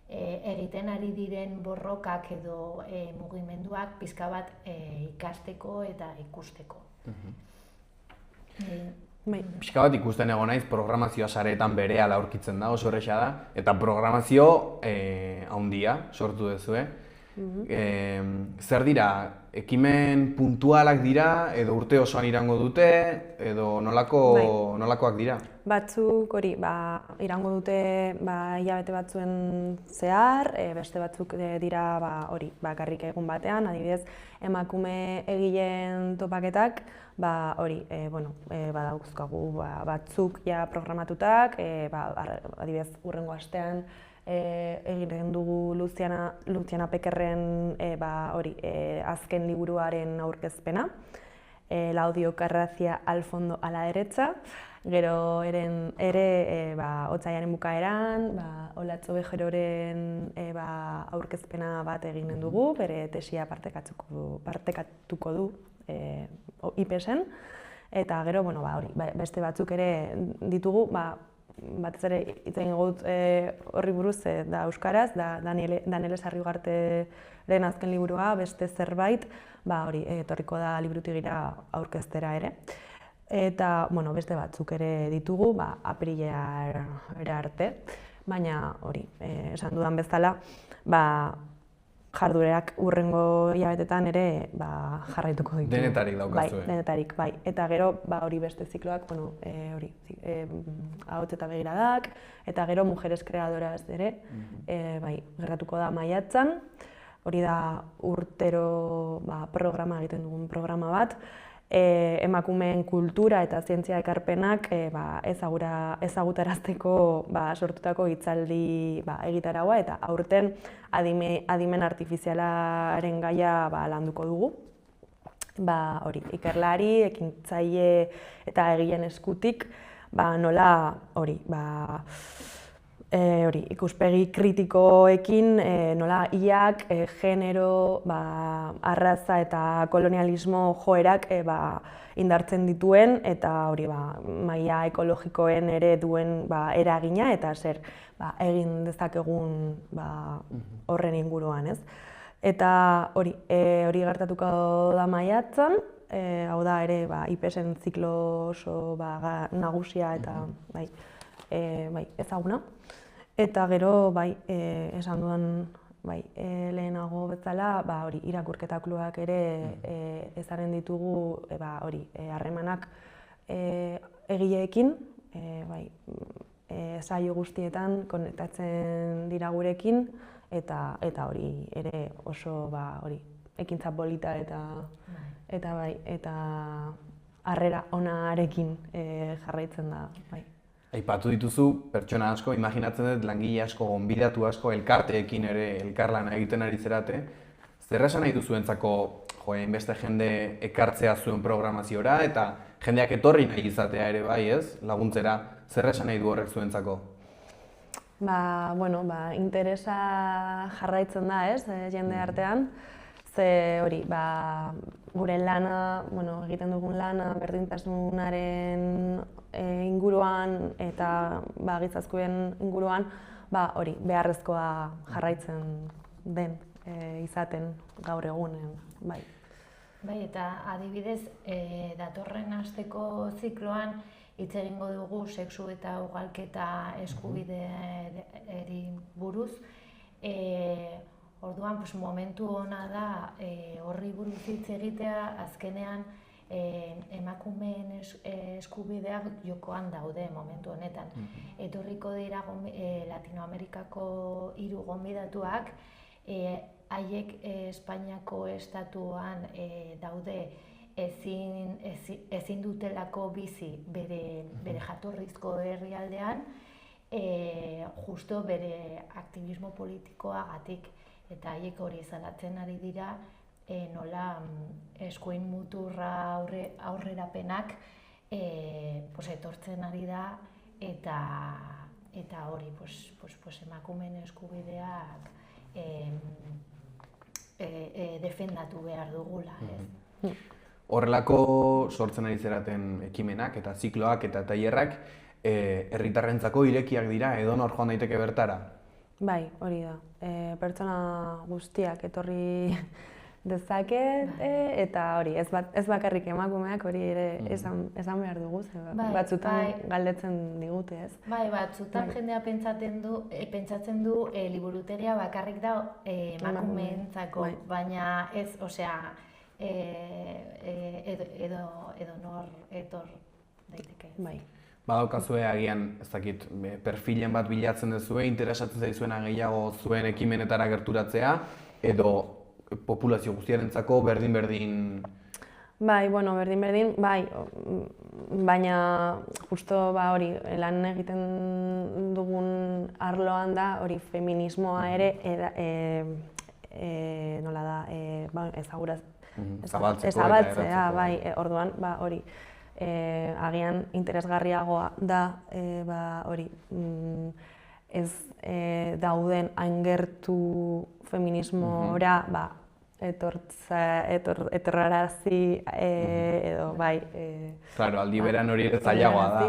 egiten ari diren borrokak edo mugimenduak pizka bat ikasteko eta ikusteko. Pixka bat ikusten egon naiz, programazioa sareetan berehala aurkitzen da, oso erresa da, eta programazio handia sortu duzue. Zer dira, ekimen puntualak dira, edo urte osoan irango dute, edo nolakoak dira? Batzuk hori, irango dute hilabete batzuen zehar, beste batzuk dira hori, bakarrik egun batean, adibidez, emakume egileen topaketak, hori, badauzkagu batzuk ja programatutak, adibidez, hurrengo astean egiten dugu Luciana Pekerren azken liburuaren aurkezpena, La audiocracia al fondo a la derecha. Gero ere otsaiaren bukaeran, Olatxo Bejeroren aurkezpena bat eginen dugu, bere tesia partekatuko du IPES-en. Eta gero, beste batzuk ere ditugu, batez ere hitz egingo dut horri buruz da euskaraz, da Daniel Sarriugarteren azken liburua, beste zerbait, etorriko da Liburutegira aurkeztera ere. Eta, beste batzuk ere ditugu, apirilera arte, baina hori, esan dudan bezala, jarduerak hurrengo hilabetetan ere jarraituko ditu. Denetarik daukazue. Denetarik, bai. Eta gero, hori beste zikloak, ahots eta begiradak, eta gero Mujeres Creadoras ere, gertatuko da maiatzan. Hori da urtero programa egiten dugun programa bat, emakumeen kultura eta zientzia ekarpenak ezagutarazteko sortutako hitzaldi egitaraua, eta aurten adimen artifizialaren gaia landuko dugu. Hori, ikerlari, ekintzaile eta egileen eskutik, nola hori, ikuspegi kritikoekin, nola iak, genero, arraza eta kolonialismo joerak indartzen dituen, eta hori maila ekologikoen ere duen eragina, eta zer egin dezakegun horren inguruan, ez? Eta hori gertatuko da maiatzan, hau da ere IPES-en ziklo oso nagusia eta ezaguna. Eta gero, esan dudan lehenago bezala, irakurketa kluak ere ezaren ditugu harremanak egileekin, saio guztietan konektatzen dira gurekin, eta hori ere oso ekintza polita eta harrera onarekin jarraitzen da. Aipatu dituzu pertsona asko, imaginatzen dut langile asko, gonbidatu asko, elkarteekin ere elkarlana egiten ari zerate. Zer esan nahi duzuentzako beste jende ekartzea zuen programaziora eta jendeak etorri nahi izatea ere ez, laguntzera, zer esan nahi du horrek zuentzako? Interesa jarraitzen da jende artean, ze hori, gure lana, egiten dugun lana, berdintasunaren inguruan eta gizaskubideen inguruan, hori, beharrezkoa jarraitzen den izaten gaur egunen, bai. Bai, eta adibidez, datorren asteko zikloan hitz egingo dugu sexu eta ugalketa eskubideari buruz. Orduan, momentu ona da horri buruz hitz egitea, azkenean emakumeen eskubideak jokoan daude momentu honetan. Etorriko dira Latinoamerikako 3 gonbidatuak, haiek Espainiako estatuan daude ezin dutelako bizi bere jatorrizko herrialdean, justo bere aktivismo politikoagatik, eta haiek hori salatzen ari dira, nola eskuin muturra aurrerapenak etortzen ari da, eta hori emakumeen eskubideak defendatu behar dugula. Horrelako sortzen ari zeraten ekimenak eta zikloak eta tailerrak herritarrentzako irekiak dira, edonor joan daiteke bertara? Bai, hori da. Pertsona guztiak etorri dezaket, eta hori, ez bakarrik emakumeak hori ere esan behar dugu, batzutan galdetzen digute, ez? Bai, batzutan jendea pentsatzen du liburutegia bakarrik da emakumeentzako, baina ez, osea, edo nor etor daiteke. Bai. Badaukazue agian, ez dakit, perfilen bat bilatzen duzue, interesatzen zaizuena gehiago zuen ekimenetara gerturatzea, edo populazio guztiarentzako berdin-berdin? Bai, bueno, berdin-berdin, bai, baina justo hori lan egiten dugun arloan da, hori feminismoa ere, nola da, ezabaltzea, bai, orduan, hori, agian interesgarriagoa da, hori, ez dauden aingertu feminismora, etorrarazi edo, bai... Claro, aldi beran hori ere zailagoa da,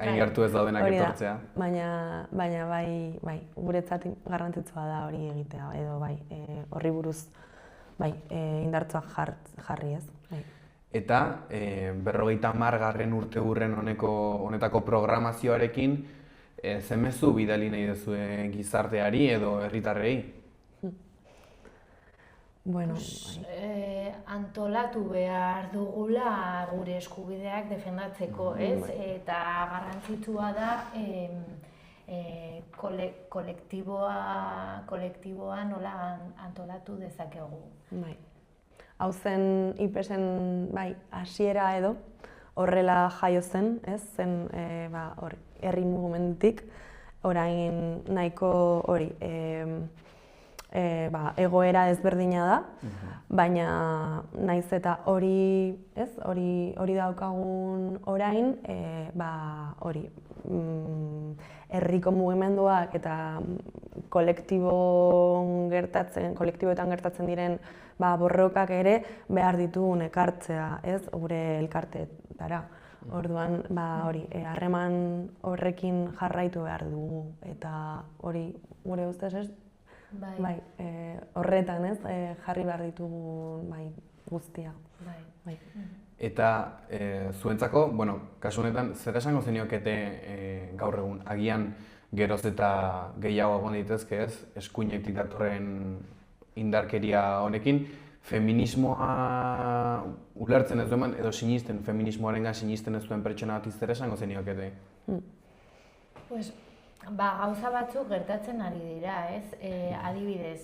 aingertu ez daudenak etortzea. Baina bai, guretzat garrantzitsua da hori egitea, edo bai, horri buruz indartsuak jarri ez. Eta 50. urtegurren honetako programazioarekin, ze mezu bidali nahi duzue gizarteari edo herritarrei? Bueno, antolatu behar dugula gure eskubideak defendatzeko, ez? Eta garrantzitsua da kolektiboa nola antolatu dezakegu. Bai. Hau zen IPES-en hasiera edo horrela jaio zen, ez? Zen herri mugimendutik, orain nahiko hori egoera ezberdina da, baina naiz eta hori daukagun orain, hori herriko mugimenduak eta kolektiboetan gertatzen diren borrokak ere behar ditugun ekartzea, ez, gure elkarteetara. Orduan, hori, harreman horrekin jarraitu behar dugu, eta hori gure ustez ez, bai, horretan ez, jarri behar ditugu guztia. Eta zuentzako, bueno, kasu honetan, zer esango zeniokete gaur egun, agian geroz eta gehiago egon daitezke ez, eskuinetik datorren indarkeria honekin, feminismoa ulertzen ez duen, edo sinisten, feminismoarengan sinisten ez duen pertsona bat zer esango zeniokete? Pues, gauza batzuk gertatzen ari dira, ez? Adibidez,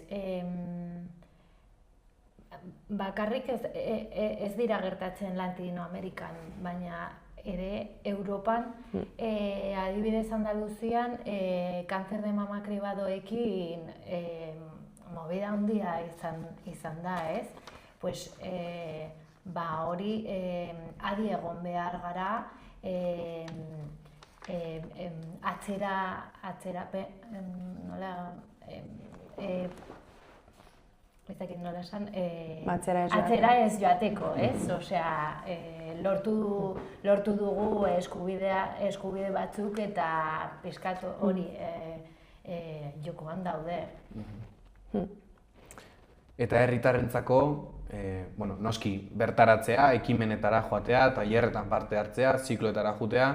bakarrik ez dira gertatzen Latinoamerikan, baina ere Europan, adibidez Andaluzian, kanzer de mama kribadoekin movida handia izan da, ez? Pues, hori adi egon behar gara, atzera ez joateko, ez? Osea, lortu dugu eskubide batzuk eta pixkat hori jokoan daude. Eta herritarrentzako, noski, bertaratzea, ekimenetara joatea, tailerretan parte hartzea, zikloetara joatea,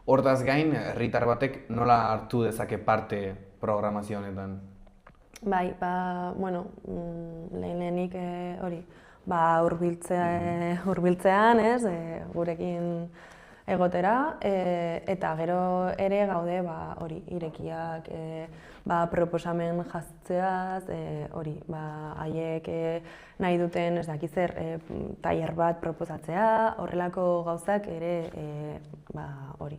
hortaz gain, herritar batek nola hartu dezake parte programazio honetan? Bai, lehenik hori, hurbiltzean, ez, gurekin egotera, eta gero ere gaude hori irekiak proposamen jaztzeaz, hori, haiek nahi duten, ez dakit zer, tailer bat proposatzea, horrelako gauzak ere hori,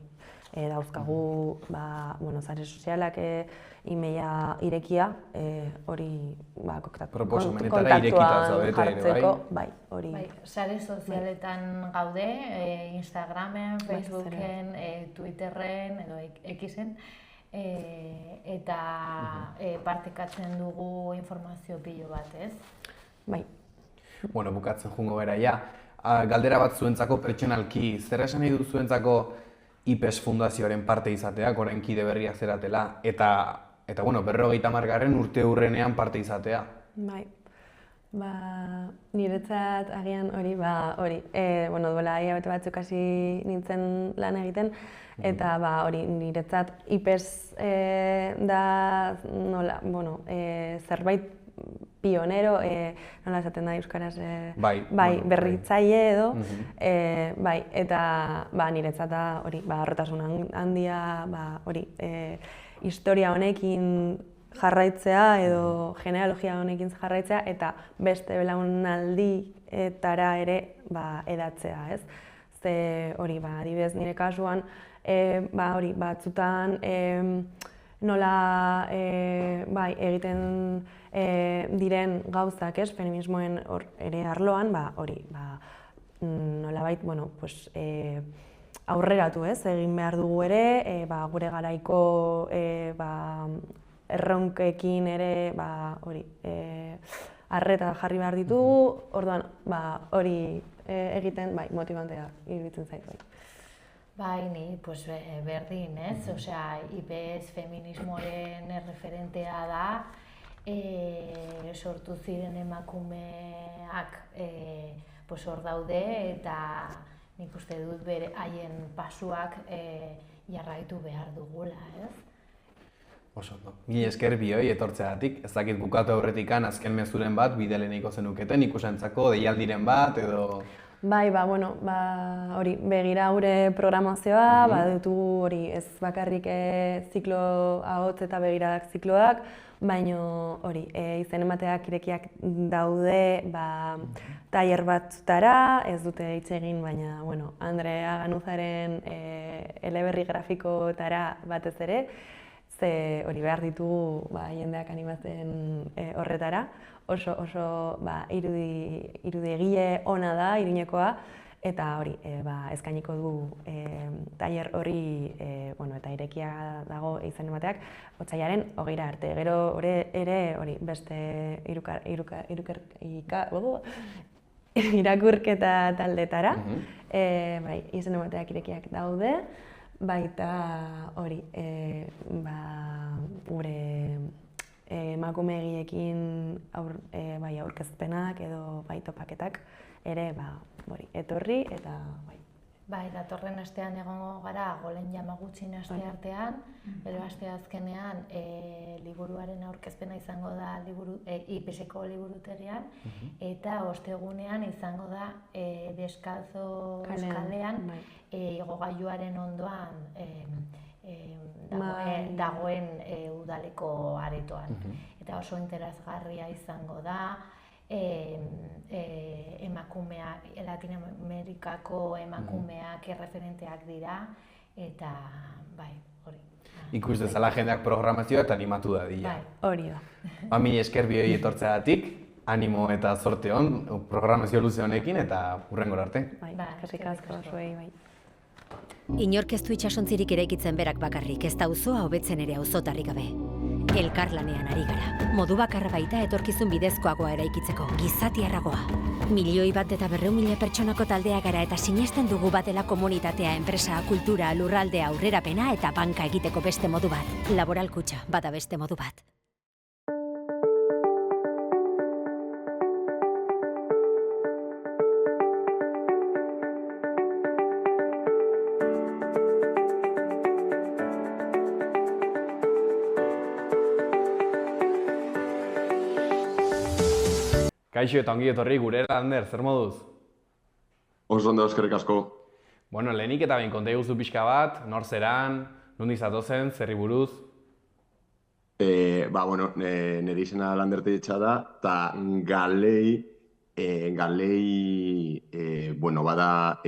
dauzkagu sare sozialak emaila irekia, hori kontaktuan jartzeko, bai, hori. Sare sozialetan gaude, Instagramen, Facebooken, Twitterren edo Xen, eta partekatzen dugu informazio pilo bat, ez? Bai. Bueno, bukatzen jungo gara, ja. Galdera bat zuentzako pertsonalki, zer esan nahi du zuentzako IPES fundazioaren parte izateak, orain kide berriak zeratela, eta Eta, bueno, 50. urte hurrenean parte izatea. Bai, niretzat agian hori, duela hilabete batzuk hasi nintzen lan egiten, eta hori niretzat IPES da zerbait pionero, nola esaten da euskaraz, berritzaile edo, eta niretzat da hori, harrotasun handia, hori, historia honekin jarraitzea edo genealogia honekin jarraitzea eta beste belaunaldietara ere edatzea, ez? Ze hori, adibidez nire kasuan, hori, batzutan nola egiten diren gauzak, ez? Feminismoen ere arloan, hori, nolabait, aurreratu, ez? Egin behar dugu ere, gure garaiko erronkekin ere, hori, arreta jarri behar ditugu, orduan, hori egiten, motibantea iruditzen zait. Ni, berdin, ez? Osea, IPES feminismoaren erreferentea da, sortu ziren emakumeak hor daude, eta nik uste dut haien pasuak jarraitu behar dugula, ez? Oso, Mila esker bioi etortzeagatik, ez dakit bukatu aurretikan azken mezuren bat bideleniko zenuketen, ikusentzako deialdiren bat edo... Hori, begira gure programazioa, badutugu hori ez bakarrik ziklo ahots eta begiradak zikloak, baina hori, izen emateak irekiak daude tailer batzutara, ez dute hitz egin, baina, Andrea Ganuzaren eleberri grafikotara batez ere, ze hori behar ditugu jendeak animatzen horretara, oso irudi egile ona da, Iruñekoa, eta hori, eskainiko du tailer hori, eta irekia dago izen emateak, otsailaren 20 arte. Gero ere hori beste irakurketa taldetara, izen emateak irekiak daude, baita hori, gure emakume egiekin aurkezpenak edo topaketak ere etorri eta datorren astean egongo gara Golen Yamaguchin asteartean, gero asteazkenean liburuaren aurkezpena izango da IPESeko liburutegian, eta ostegunean izango da Deskalzo kalean, igogailuaren ondoan dagoen udaleko aretoan. Eta oso interesgarria izango da, Latin Amerikako emakumeak erreferenteak dira, eta hori. Ikus dezala jendeak programazioa eta animatu da dira. Hori da. Mila esker bioi etortzeagatik, animo eta zorte hon programazio luze honekin eta hurrengora arte. Eskerrik asko zuei. Inork ez du itsasontzirik eraikitzen berak bakarrik, ez da auzoa hobetzen ere auzotarrik gabe. Elkarlanean ari gara. Modu bakarra baita etorkizun bidezkoagoa eraikitzeko, gizatiarragoa. 1.100.000 pertsonako taldea gara eta sinesten dugu batela komunitatea, enpresa, kultura, lurraldea, aurrerapena eta banka egiteko beste modu bat. Laboral Kutxa, bada beste modu bat. Kaixo eta ongi etorri gurera, Ander, zer moduz? Oso ondo, eskerrik asko. Lehenik eta behin konta eguzu pixka bat, nor zeran, nondi zatozen, zerri buruz? Nire izena Lander Telletxa da, eta Galei, bada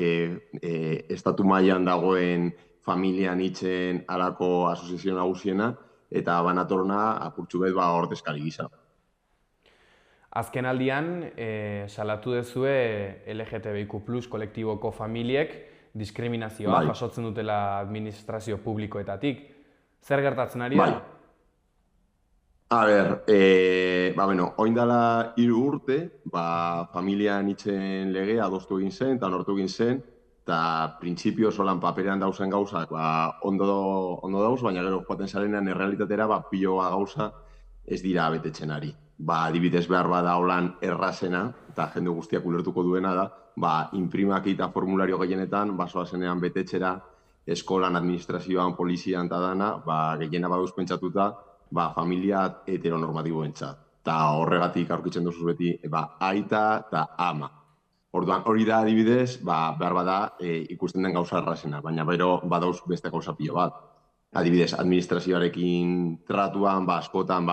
estatu mailan dagoen familian hitzen alako asoziazio nagusiena, eta banatorna apurtxu bet ordezkari gisa. Azken aldian, salatu dezue LGTBIQ+ kolektiboko familiek diskriminazioa jasotzen dutela administrazio publikoetatik. Zer gertatzen ari da? Oin dela 3 urte, familian hitzen legea adostu egin zen eta onartu egin zen, eta printzipio solan paperean dauzen gauzak ondo dauz, baina gero joaten zarenean errealitatera piloa gauza ez dira betetzen ari. Adibidez behar bada holan errazena, eta jende guztiak ulertuko duena da, imprimaki eta formulario gehienetan, basoa zenean betetxera, eskolan, administrazioan, polizian eta dana, gehiena baduz pentsatuta, familia heteronormatiboentzat. Eta horregatik aurkitzen duzu beti, aita eta ama. Orduan, hori da adibidez, behar bada ikusten den gauza errazena, baina bero badauz beste gauza pilo bat. Adibidez, administrazioarekin tratuan, askotan,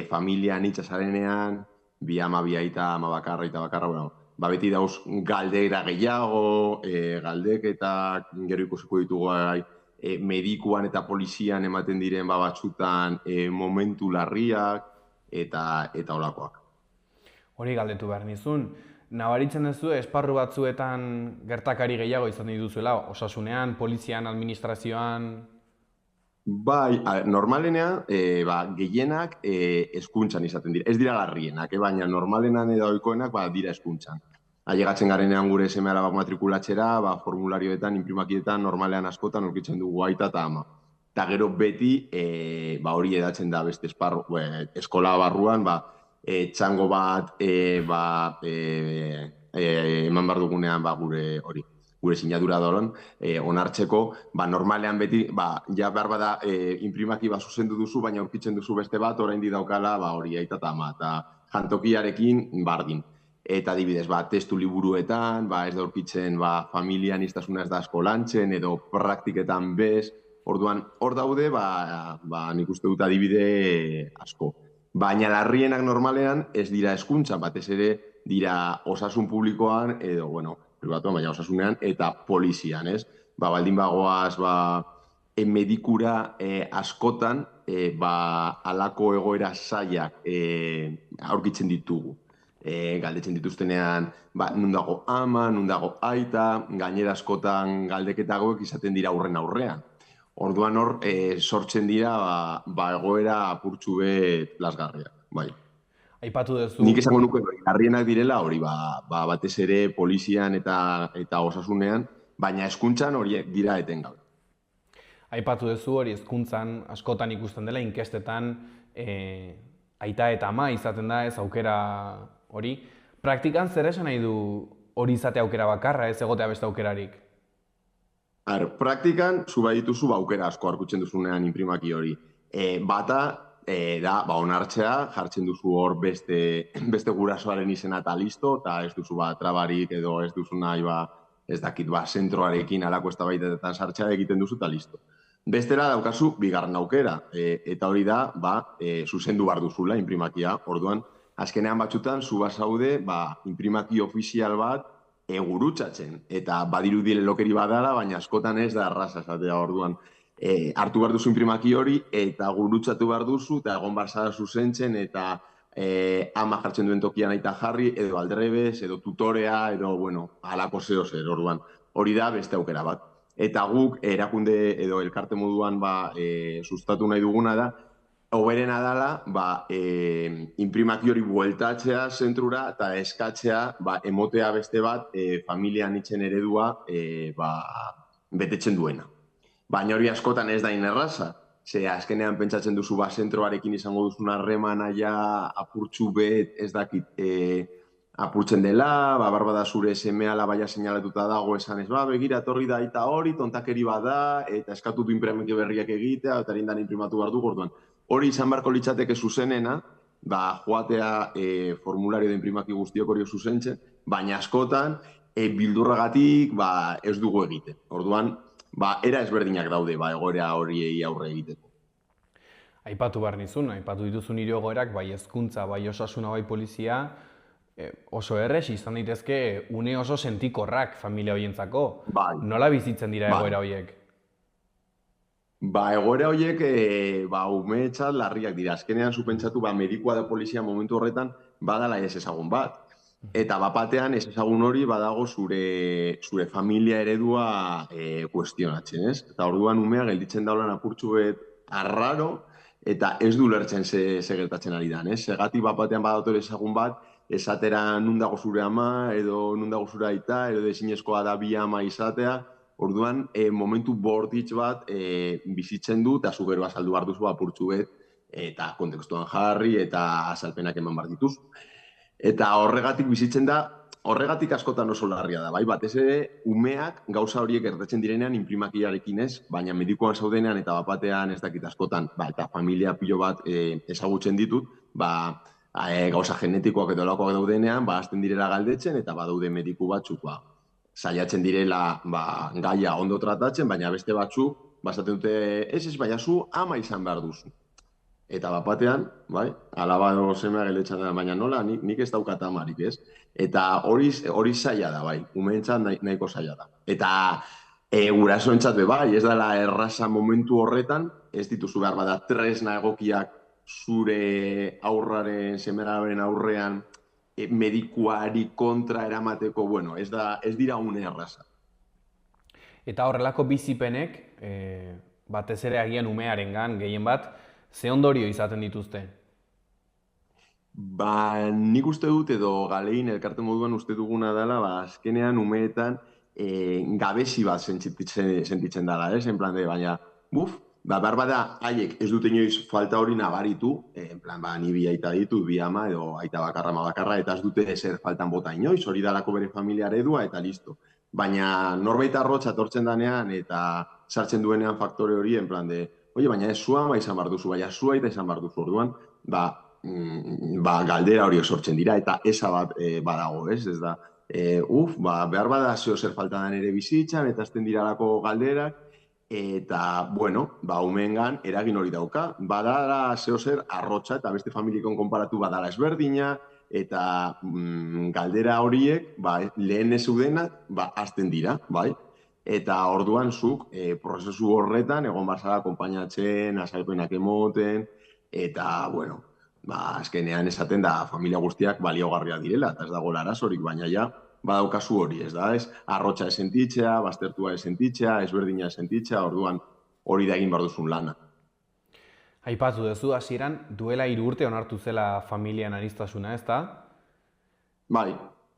familian itxasarenean, bi ama, bi aita, ama bakarra, aita bakarra, bueno, beti dauz galdera gehiago, galdeketak, gero ikusiko ditugu medikuan eta polizian ematen diren batzutan momentu larriak eta holakoak. Hori galdetu behar nizun. Nabaritzen duzu, esparru batzuetan gertakari gehiago izan dituzuela, osasunean, polizian, administrazioan... Bai, normalenean, gehienak hezkuntzan izaten dira. Ez dira larrienak, baina normalenan edo ohikoenak dira hezkuntzan. Ailegatzen garenean gure seme-alabak matrikulatxera, formularioetan, inprimakietan, normalean askotan aurkitzen dugu aita eta ama. Eta gero beti, hori edatzen da beste esparru, eskola barruan, txango bat eman behar dugunean gure sinadura dolan, onartzeko, normalean beti, ja behar bada imprimaki zuzendu duzu, baina aurkitzen duzu beste bat, oraindik daukala hori aita eta ama, eta jantokiarekin bardin. Eta adibidez, testu liburuetan, ez da aurkitzen familian iztasuna ez da eskolantzen, edo praktiketan bez, orduan hor daude, nik uste dut adibide asko. Baina larrienak normalean ez dira hezkuntzan, batez ere dira osasun publikoan, edo, pribatuan, baina osasunean, eta polizian, ez? Baldin bagoaz, medikura askotan, alako egoera zailak aurkitzen ditugu. Galdetzen dituztenean, nun dago ama, nun dago aita, gainera askotan galdeketagoek izaten dira aurrean. Orduan hor, sortzen dira, egoera apurtxu bet lasgarriak, bai. Aipatu duzu... Nik esango nuke, garrienak direla, hori, batez ere polizian eta osasunean, baina hezkuntzan horiek dira etengabe. Aipatu duzu hori hezkuntzan askotan ikusten dela, inkestetan aita eta ama izaten da ez aukera hori. Praktikan zer esan nahi du hori izate aukera bakarra, ez egotea beste aukerarik? Praktikan, zu dituzu aukera asko aurkitzen duzunean imprimaki hori. Bata, da, onartzea, jartzen duzu hor beste gurasoaren izena eta listo, eta ez duzu trabarik edo ez duzu nahi, ez dakit, zentroarekin alako eztabaidetan sartzea egiten duzu eta listo. Bestela daukazu bigarren aukera, eta hori da, zuzendu behar duzula imprimakia, orduan, azkenean batzutan, zu bazaude, imprimaki ofizial bat gurutzatzen, eta badirudi lokeri badala, baina askotan ez da arrasa esatea orduan. Hartu behar duzu imprimaki hori, eta gurutzatu behar duzu, eta egon barzara zuzentzen, eta ama jartzen duen tokian aita jarri, edo aldrebez, edo tutorea, edo, halako zeo zer, orduan. Hori da beste aukera bat. Eta guk erakunde edo elkarte moduan sustatu nahi duguna da, hoberena dela, imprimaki hori bueltatzea zentrura eta eskatzea, emotea beste bat, familian itzen eredua betetzen duena. Baina hori askotan ez da inerraza. Ze azkenean pentsatzen duzu zentroarekin izango duzun harremana ja apurtxu bet ez dakit apurtzen dela, barbada zure seme-alaba baia seinalatuta dago esan ez, begira, etorri da eta hori, tontakeri bada, eta eskatu du imprimatu berriak egitea, eta erindan imprimatu behar du, orduan. Hori izan beharko litzateke zuzenena, joatea formulario de imprimaki guztiok hori zuzentzen, baina askotan bildurragatik ez dugu egiten. Orduan, era ezberdinak daude egoera horiei aurre egiteko. Aipatu behar nizun, aipatu dituzun nire egoerak, bai hezkuntza, bai osasuna, bai polizia, oso errez izan daitezke une oso sentikorrak familia horientzako. Nola bizitzen dira egoera horiek? Egoera horiek umeetxat larriak dira. Azkenean zupentsatu medikua da polizia momentu horretan badala ez ezagun bat. Eta batean ez ezagun hori badago zure familia eredua kuestionatzen, ez? Eta orduan umea gelditzen daulan apurtxu bet arraro eta ez du lertzen ze gertatzen ari dan, ez? Segatik batean badator ezagun bat esatera nun dago zure ama, edo nun dago zure aita, edo ezinezkoa da bi ama izatea, orduan momentu bortitz bat bizitzen du, eta zu gero azaldu behar duzu apurtxu bet, eta kontekstuan jarri, eta azalpenak eman behar dituz. Eta horregatik bizitzen da, horregatik askotan oso larria da, bai, batez ere umeak gauza horiek gertatzen direnean inprimakiarekin ez, baina medikuan zaudenean eta bapatean ez dakit askotan, eta familia pilo bat ezagutzen ditut, gauza genetikoak edo lakoak daudenean, hasten direla galdetzen eta badaude mediku batzuk, saiatzen direla gaia ondo tratatzen, baina beste batzuk, bazaten dute, ez baina zu ama izan behar duzu. Eta bapatean, bai, alaba edo semea gelditzen da, baina nola, nik ez daukat amarik, ez? Eta hori zaila da, bai, umeentzat nahiko zaila da. Eta gurasoentzat bai, ez dela erraza momentu horretan, ez dituzu behar bada tresna egokiak zure aurraren, semeraren aurrean medikuari kontra eramateko, bueno, ez dira une erraza. Eta horrelako bizipenek, batez ere agian umearengan gehien bat, ze ondorio izaten dituzte? Nik uste dut edo galein elkarte moduan uste duguna dela, azkenean umeetan gabezi bat sentitzen dela, en plan de, baina, behar bada haiek ez dute inoiz falta hori nabaritu, en plan, ni bi aita ditut, bi ama edo aita bakarra, ama bakarra, eta ez dute ezer faltan bota inoiz, hori dalako bere familia eredua eta listo. Baina norbait arrotza etortzen danean eta sartzen duenean faktore hori, en plan de, oie, baina ez zua ama izan behar duzu, baina zua eta izan behar duzu orduan, galdera hori sortzen dira, eta esa bat badago, ez da, behar bada zeo zer falta den ere bizitzan, eta azten diralako galderak, eta, bueno, umeengan eragin hori dauka, badala zeo zer arrotza, eta beste familikon konparatu badala ezberdina, eta galdera horiek, lehen ez zeudenak, azten dira, bai? Eta orduan zuk, prozesu horretan, egon barzala konpainatzen, azalpenak emoten, eta, bueno, azkenean esaten da familia guztiak baliogarria direla, eta ez dago arazorik, baina ja, badaukazu hori, ez da, ez? Arrotxa esentitzea, baztertua esentitzea, ezberdina esentitzea, orduan hori da egin behar duzun lana. Aipatu duzu, hasieran duela 3 urte onartu zela familian aniztasuna, ez da? Bai.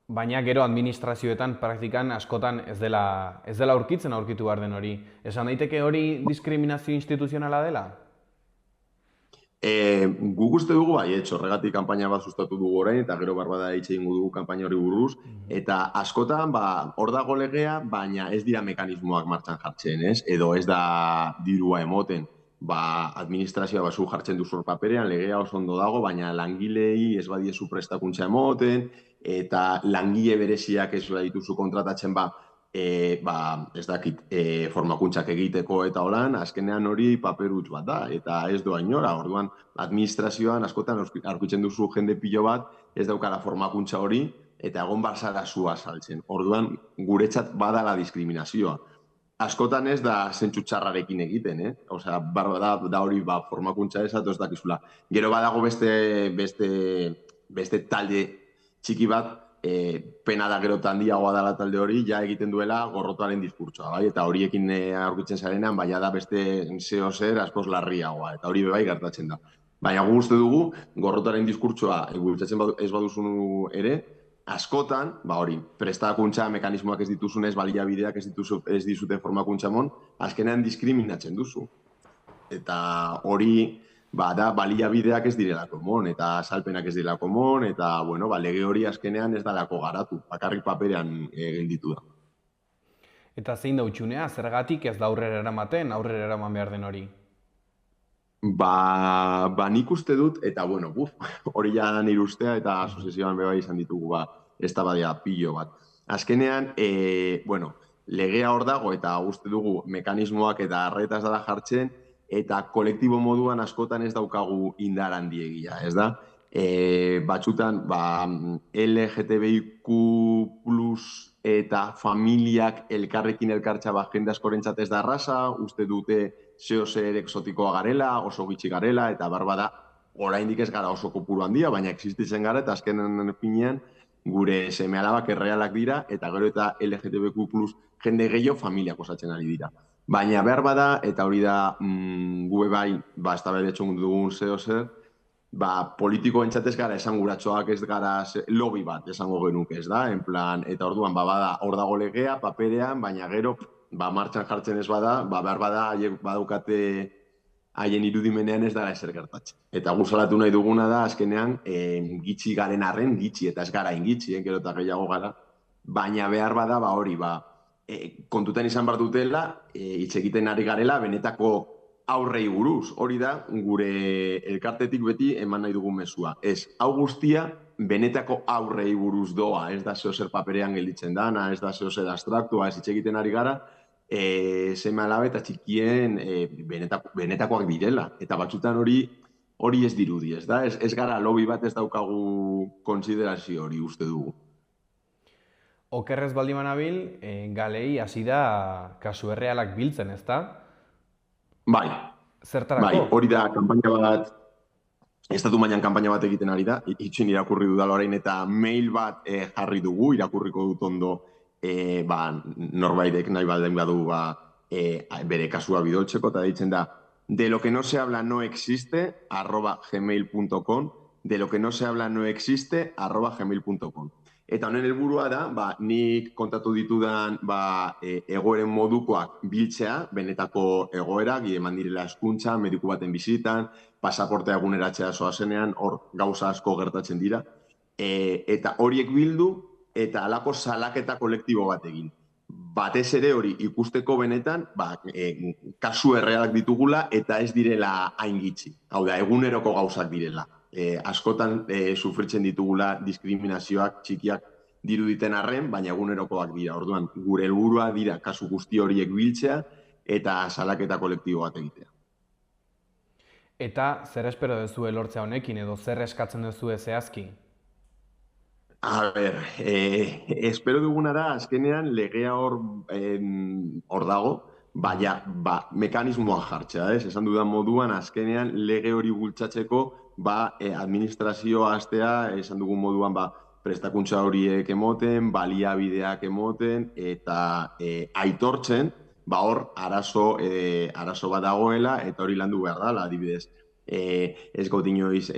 Baina gero administrazioetan praktikan askotan ez dela aurkitu behar den hori. Esan daiteke hori diskriminazio instituzionala dela? Guk uste dugu horregatik kanpaina bat sustatu dugu orain, eta gero barbada hitz egingo dugu kanpaina hori buruz, eta askotan hor dago legea, baina ez dira mekanismoak martxan jartzen, ez? Edo ez da dirua emoten. Administrazioa zu jartzen duzu paperean, legea oso ondo dago, baina langilei ez badiezu prestakuntza emoten, eta langile bereziak ez dituzu kontratatzen ez dakit, formakuntzak egiteko eta holan, azkenean hori paperuts bat da, eta ez doa inora, orduan administrazioan askotan aurkitzen duzu jende pilo bat, ez daukala formakuntza hori, eta egon barzara zua saltzen. Orduan guretzat badala diskriminazioa. Askotan ez da zentsu txarrarekin egiten, Osea, da hori formakuntza ez dakizula. Gero badago beste talde txiki bat, pena da gero handiagoa dela talde hori, ja egiten duela gorrotoaren diskurtsoa, bai? Eta horiekin aurkitzen zarenean, baina da beste zeo zer askoz larriagoa, eta hori bai gertatzen da. Baina gu uste dugu, gorrotoaren diskurtsoa bultzatzen ez baduzun ere, askotan, hori, prestakuntza mekanismoak ez dituzunez, baliabideak ez dizute formakuntza mon, azkenean diskriminatzen duzu. Eta hori, da baliabideak ez direlako mon, eta salpenak ez direlako mon, eta, bueno, lege hori azkenean ez dalako garatu, bakarrik paperean gelditu da. Eta zein da utxunea, zergatik ez da aurrera eraman behar den hori? Nik uste dut, eta, bueno, hori ja nire ustea, eta asoziazioan beba izan ditugu, ez da badia pilo bat. Azkenean, legea hor dago, eta uste dugu mekanismoak eta arretaz dela jartzen, eta kolektibo moduan askotan ez daukagu indar handiegia, ez da? Batzutan, LGTBIQ+ eta familiak elkarrekin elkartza jende askorentzat ez da arrasa, uste dute zeo zer exotikoa garela, oso gitxi garela, eta barbada oraindik ez gara oso kopuru handia, baina existitzen gara, eta azkenen finean gure seme-alabak errealak dira, eta gero eta LGTBIQ+ jende gehiago familiak osatzen ari dira. Baina behar bada, eta hori da gube bai, ez da behar dugun zeo zer, politiko entzat ez gara esanguratxoak, ez gara lobby bat esango genuke, ez da? En plan, eta orduan, bada, hor dago legea, paperean, baina gero, martxan jartzen ez bada, behar bada, haiek badaukate haien irudimenean ez dara ezer gertatzen. Eta guzalatu nahi duguna da, azkenean, gitxi garen arren, gitxi, eta ez gara ingitxi, gero eta gehiago gara, baina behar bada, hori, kontutan izan behar dutela, hitz egiten ari garela, benetako aurrei buruz. Hori da, gure elkartetik beti eman nahi dugun mezua. Ez, hau guztia, benetako aurrei buruz doa, ez da zeozer paperean gelditzen dana, ez da zeozer abstraktua, ez hitz egiten ari gara, seme alabe eta txikien benetakoak direla. Eta batzutan hori ez dirudi, ez da? Ez gara lobby bat ez daukagu konsiderazio hori uste dugu. Okerrez baldin banabil, galei hasi da kasu errealak biltzen, ez da? Bai. Zertarako? Bai, hori da kanpaina bat, estatu mailan kanpaina bat egiten ari da, itxin irakurri dudala orain eta mail bat jarri dugu, irakurriko dut ondo norbaitek nahi baldin badu bere kasua bidoltzeko, eta ditzen da, de lo que no se habla no existe, @gmail.com, de lo que no se habla no existe, @gmail.com. Eta honen helburua da, nik kontatu ditudan egoeren modukoak biltzea, benetako egoerak, eman direla hezkuntza, mediku baten bizitan, pasaportea eguneratzea zoazenean, hor gauza asko gertatzen dira. Eta horiek bildu, eta halako salaketa kolektibo bat egin. Batez ere hori ikusteko benetan, kasu errealak ditugula eta ez direla hain gitxi. Hau da, eguneroko gauzak direla. Askotan sufritzen ditugula diskriminazioak txikiak diruditen arren, baina egunerokoak dira. Orduan, gure helburua dira kasu guzti horiek biltzea eta salaketa kolektibo bat egitea. Eta zer espero duzue lortzea honekin edo zer eskatzen duzue zehazki? A ber, espero duguna da, azkenean legea hor dago, baina mekanismoa jartzea, ez? Esan dudan moduan, azkenean lege hori bultzatzeko administrazioa hastea, esan dugun moduan prestakuntza horiek emoten, baliabideak emoten, eta aitortzen, hor arazo bat dagoela, eta hori landu behar dela, adibidez. Ez gaudinoiz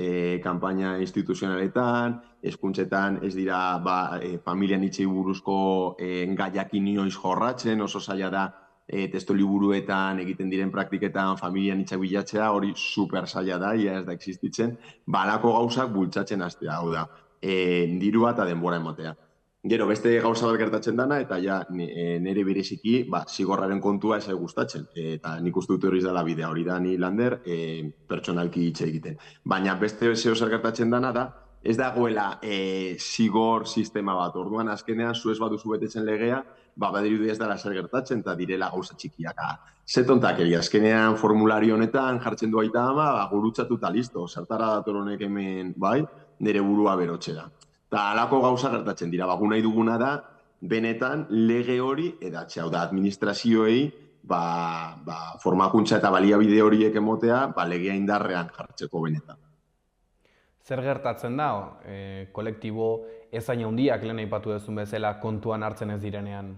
kanpaina instituzionaletan, hezkuntzetan ez dira familian itxei buruzko gaiak inoiz jorratzen, oso zaila da testu liburuetan egiten diren praktiketan familian hitzak bilatzea, hori super zaila da, ia ez da existitzen, balako gauzak bultzatzen hastea, hau da, dirua eta denbora ematea. Gero, beste gauza bat gertatzen dana, eta ja nire bereziki, zigorraren kontua ez gustatzen, eta nik uste dut hori dela bidea, hori da ni lander pertsonalki hitz egiten. Baina beste zeo zer gertatzen dana da, ez dagoela zigor sistema bat, orduan azkenean zu ez baduzu betetzen legea, badirudi ez dela zer gertatzen, eta direla gauza txikiak. Ze tontakeri, azkenean formulario honetan jartzen du aita ama, gurutzatu eta listo, zertara dator honek hemen, nire burua berotzera. Eta halako gauza gertatzen dira, gu nahi duguna da, benetan lege hori edatzea, hau da administrazioei formakuntza eta baliabide horiek emotea, legea indarrean jartzeko benetan. Zer gertatzen da, kolektibo ezain handiak lehen aipatu duzun bezala kontuan hartzen ez direnean?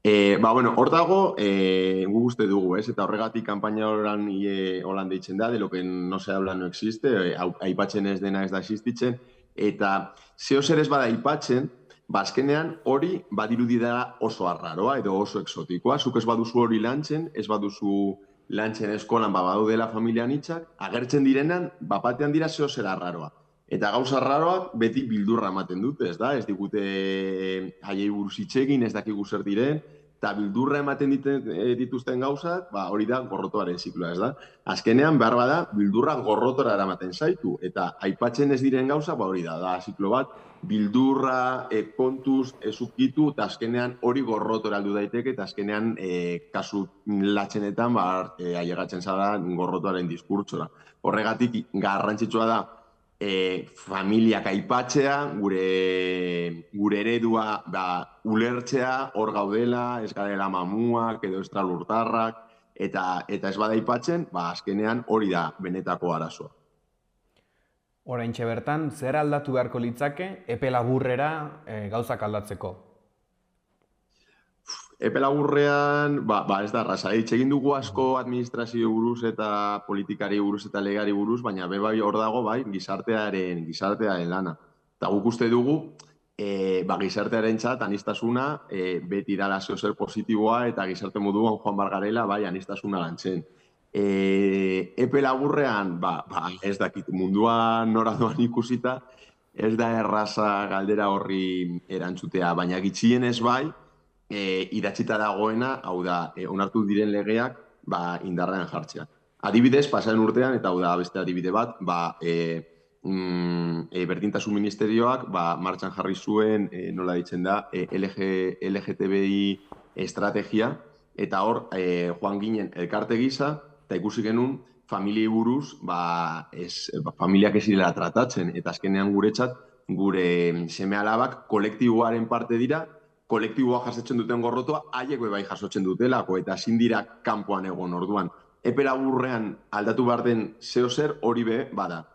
Hor dago, gu uste dugu, eta horregatik kanpaina horan deitzen da, de lo que no se habla no existe, aipatzen ez dena ez da existitzen, eta zeo zer ez bada aipatzen, azkenean hori badirudi da oso arraroa edo oso exotikoa, zuk ez baduzu hori lantzen, ez baduzu lantzen eskolan badaudela familian hitzak, agertzen direnan, batean dira zeo zer arraroa. Eta gauza arraroak beti bildurra ematen dute, ez da? Ez digute haiei buruz hitz egin, ez dakigu zer diren, eta bildurra ematen dituzten gauzak, hori da gorrotoaren zikloa, ez da? Azkenean, behar bada, bildurra gorrotora eramaten zaitu, eta aipatzen ez diren gauza, hori da ziklo bat, bildurra kontuz ezukitu, eta azkenean hori gorrotora aldu daiteke, eta azkenean kasu latzenetan ailegatzen zara gorrotoaren diskurtsora. Horregatik garrantzitsua da, familiak aipatzea, gure eredua ulertzea, hor gaudela, ez garela mamuak edo estralurtarrak, eta ez bada aipatzen, azkenean hori da benetako arazoa. Oraintxe bertan, zer aldatu beharko litzake epe laburrera gauzak aldatzeko? epe laburrean, ez da erraza. Hitz egin dugu asko administrazio buruz eta politikari buruz eta legari buruz, baina bai hor dago gizartearen lana. Eta guk uste dugu, gizartearen txat, anistasuna, beti dala zer positiboa eta gizarte moduan joan bar garela, anistasuna lantzen. Epe laburrean, ez dakit munduan nora doan ikusita, ez da erraza galdera horri erantzutea, baina gitxienez idatzita dagoena, hau da, onartu diren legeak indarrean jartzea. Adibidez, pasaren urtean, eta hau da beste adibide bat, Berdintasun Ministerioak martxan jarri zuen, nola ditzen da, LGTBI estrategia, eta hor, joan ginen elkarte gisa, eta ikusi genuen, familiei buruz, familiak ez direla tratatzen, eta azkenean guretzat, gure seme-alabak kolektiboaren parte dira, kolektiboa jasotzen duten gorrotoa, haiek bai jasotzen dutelako, eta ezin dira kanpoan egon orduan. Epe laburrean aldatu behar den zer hori bada.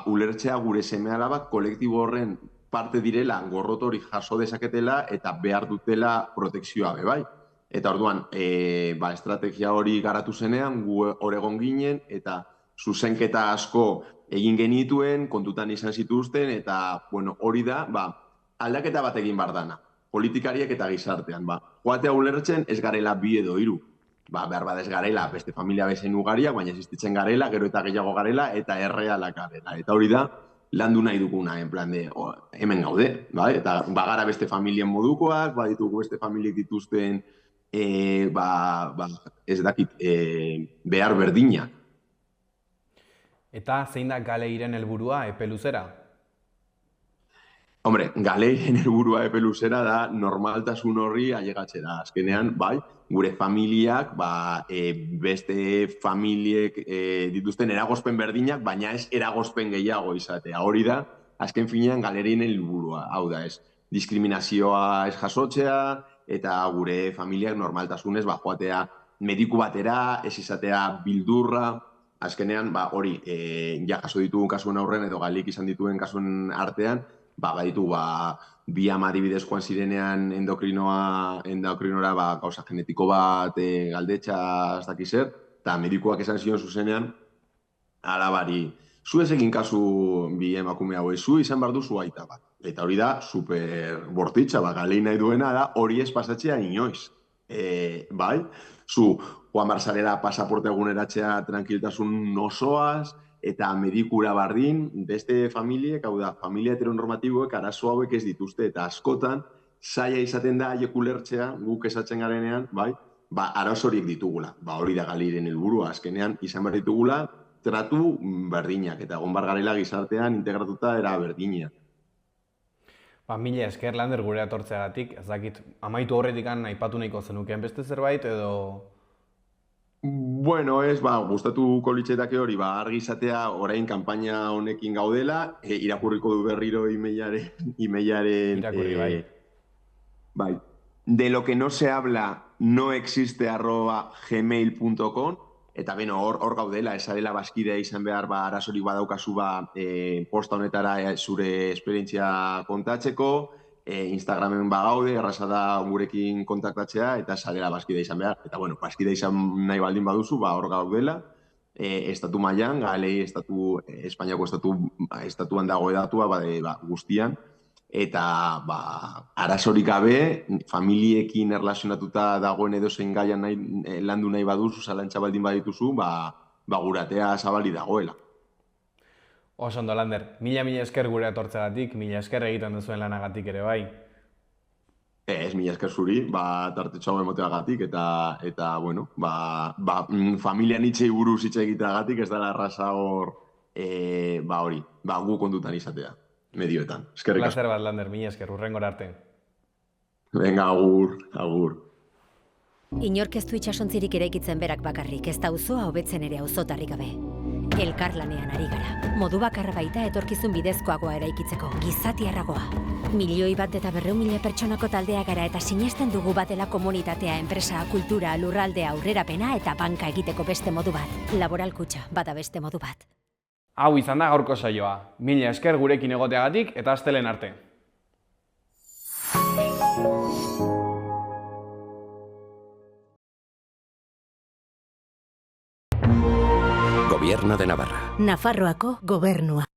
Ulertzea gure seme-alabak kolektibo horren parte direla, gorroto hori jaso dezaketela, eta behar dutela protekzioa bai. Eta orduan, estrategia hori garatu zenean, gu oregon ginen, eta zuzenketa asko egin genituen, kontutan izan zituzten, eta hori da, aldaketa bat egin behar dana. Politikariek eta gizartean. Joatea ulertzen ez garela 2 edo 3. Behar bat ez garela, beste familia bezain ugariak, baina existitzen garela, gero eta gehiago garela, eta errealak garela. Eta hori da, landu nahi duguna, en plan de, hemen gaude, eta bagara beste familien modukoak, ditugu beste familiek dituzten, ez dakit, behar berdina. Eta zein da Galeiren helburua epe luzera? Hombre, Galeiren helburua epe luzera da normaltasun horri ailegatzera. Azkenean, gure familiak, beste familiek dituzten eragozpen berdinak, baina ez eragozpen gehiago izatea. Hori da, azken finean Galerien helburua. Hau da, ez diskriminazioa ez jasotzea, eta gure familiak normaltasunez joatea mediku batera, ez izatea bildurra. Azkenean, hori, jaso ditugun kasuen aurren edo Galeik izan dituen kasuen artean, baditu, 2 ama adibidez joan zirenean endokrinora gauza genetiko bat galdetxa ez dakiz zer, eta medikuak esan zion zuzenean, alabari, zu ez egin kasu 2 emakume hauei, zu izan behar duzu aita bat. Eta hori da, super bortitza, Galei nahi duena da, hori ez pasatzea inoiz. Zu, joan barzarela pasaporte eguneratzea tranquiltasun osoaz, eta medikura bardin, beste familiek, hau da, familia heteronormatiboek arazo hauek ez dituzte, eta askotan, zaila izaten da haiek ulertzea, guk esatzen garenean, arazo horiek ditugula. Hori da Galeiren helburua, azkenean, izan behar ditugula, tratu berdinak, eta egon bar garela gizartean integratuta era berdina. Mila esker, Lander, gure atortzeagatik, ez dakit, amaitu horretik aipatu nahiko zenukeen beste zerbait, edo... Bueno, gustatuko litzaidake hori, argi izatea orain kanpaina honekin gaudela, irakurriko du berriro emailaren... Irakurri, bai. De lo que no se habla no existe @gmail.com, eta hor gaudela, esarela bazkidea izan behar arazorik badaukazu posta honetara zure esperientzia kontatzeko, Instagramen gaude, erraza da gurekin kontaktatzea, eta sarela bazkidea izan behar. Eta bazkidea izan nahi baldin baduzu, hor gaudela, estatu mailan, Galei Espainiako estatuan dago edatua guztian, eta arazorik gabe, familiekin erlazionatuta dagoen edozein gaian landu nahi baduzu, zalantza baldin badituzu, guratea zabali dagoela. Oso ondo, Lander, mila esker gure atortzeagatik, mila esker egiten duzuen lanagatik ere bai. Ez, mila esker zuri, tartetxo hau emoteagatik, eta familian hitxei buruz hitz egiteagatik, ez dela erraza hor, hori, gu kontutan izatea, medioetan. Eskerrik asko. Plazer bat, Lander, mila esker, hurrengora arte. Venga, agur. Inork ez du itxasontzirik eraikitzen berak bakarrik, ez da auzoa hobetzen ere auzotarrik gabe. Elkarlanean ari gara. Modu bakarra baita etorkizun bidezkoagoa eraikitzeko, gizatiarragoa. 1.100.000 pertsonako taldea gara eta sinesten dugu batela komunitatea, enpresa, kultura, lurraldea, aurrerapena eta banka egiteko beste modu bat. Laboral Kutxa, bada beste modu bat. Hau izan da gaurko saioa. Mila esker gurekin egoteagatik eta astelen arte. Gobierno de Navarra. Nafarroako gobernua.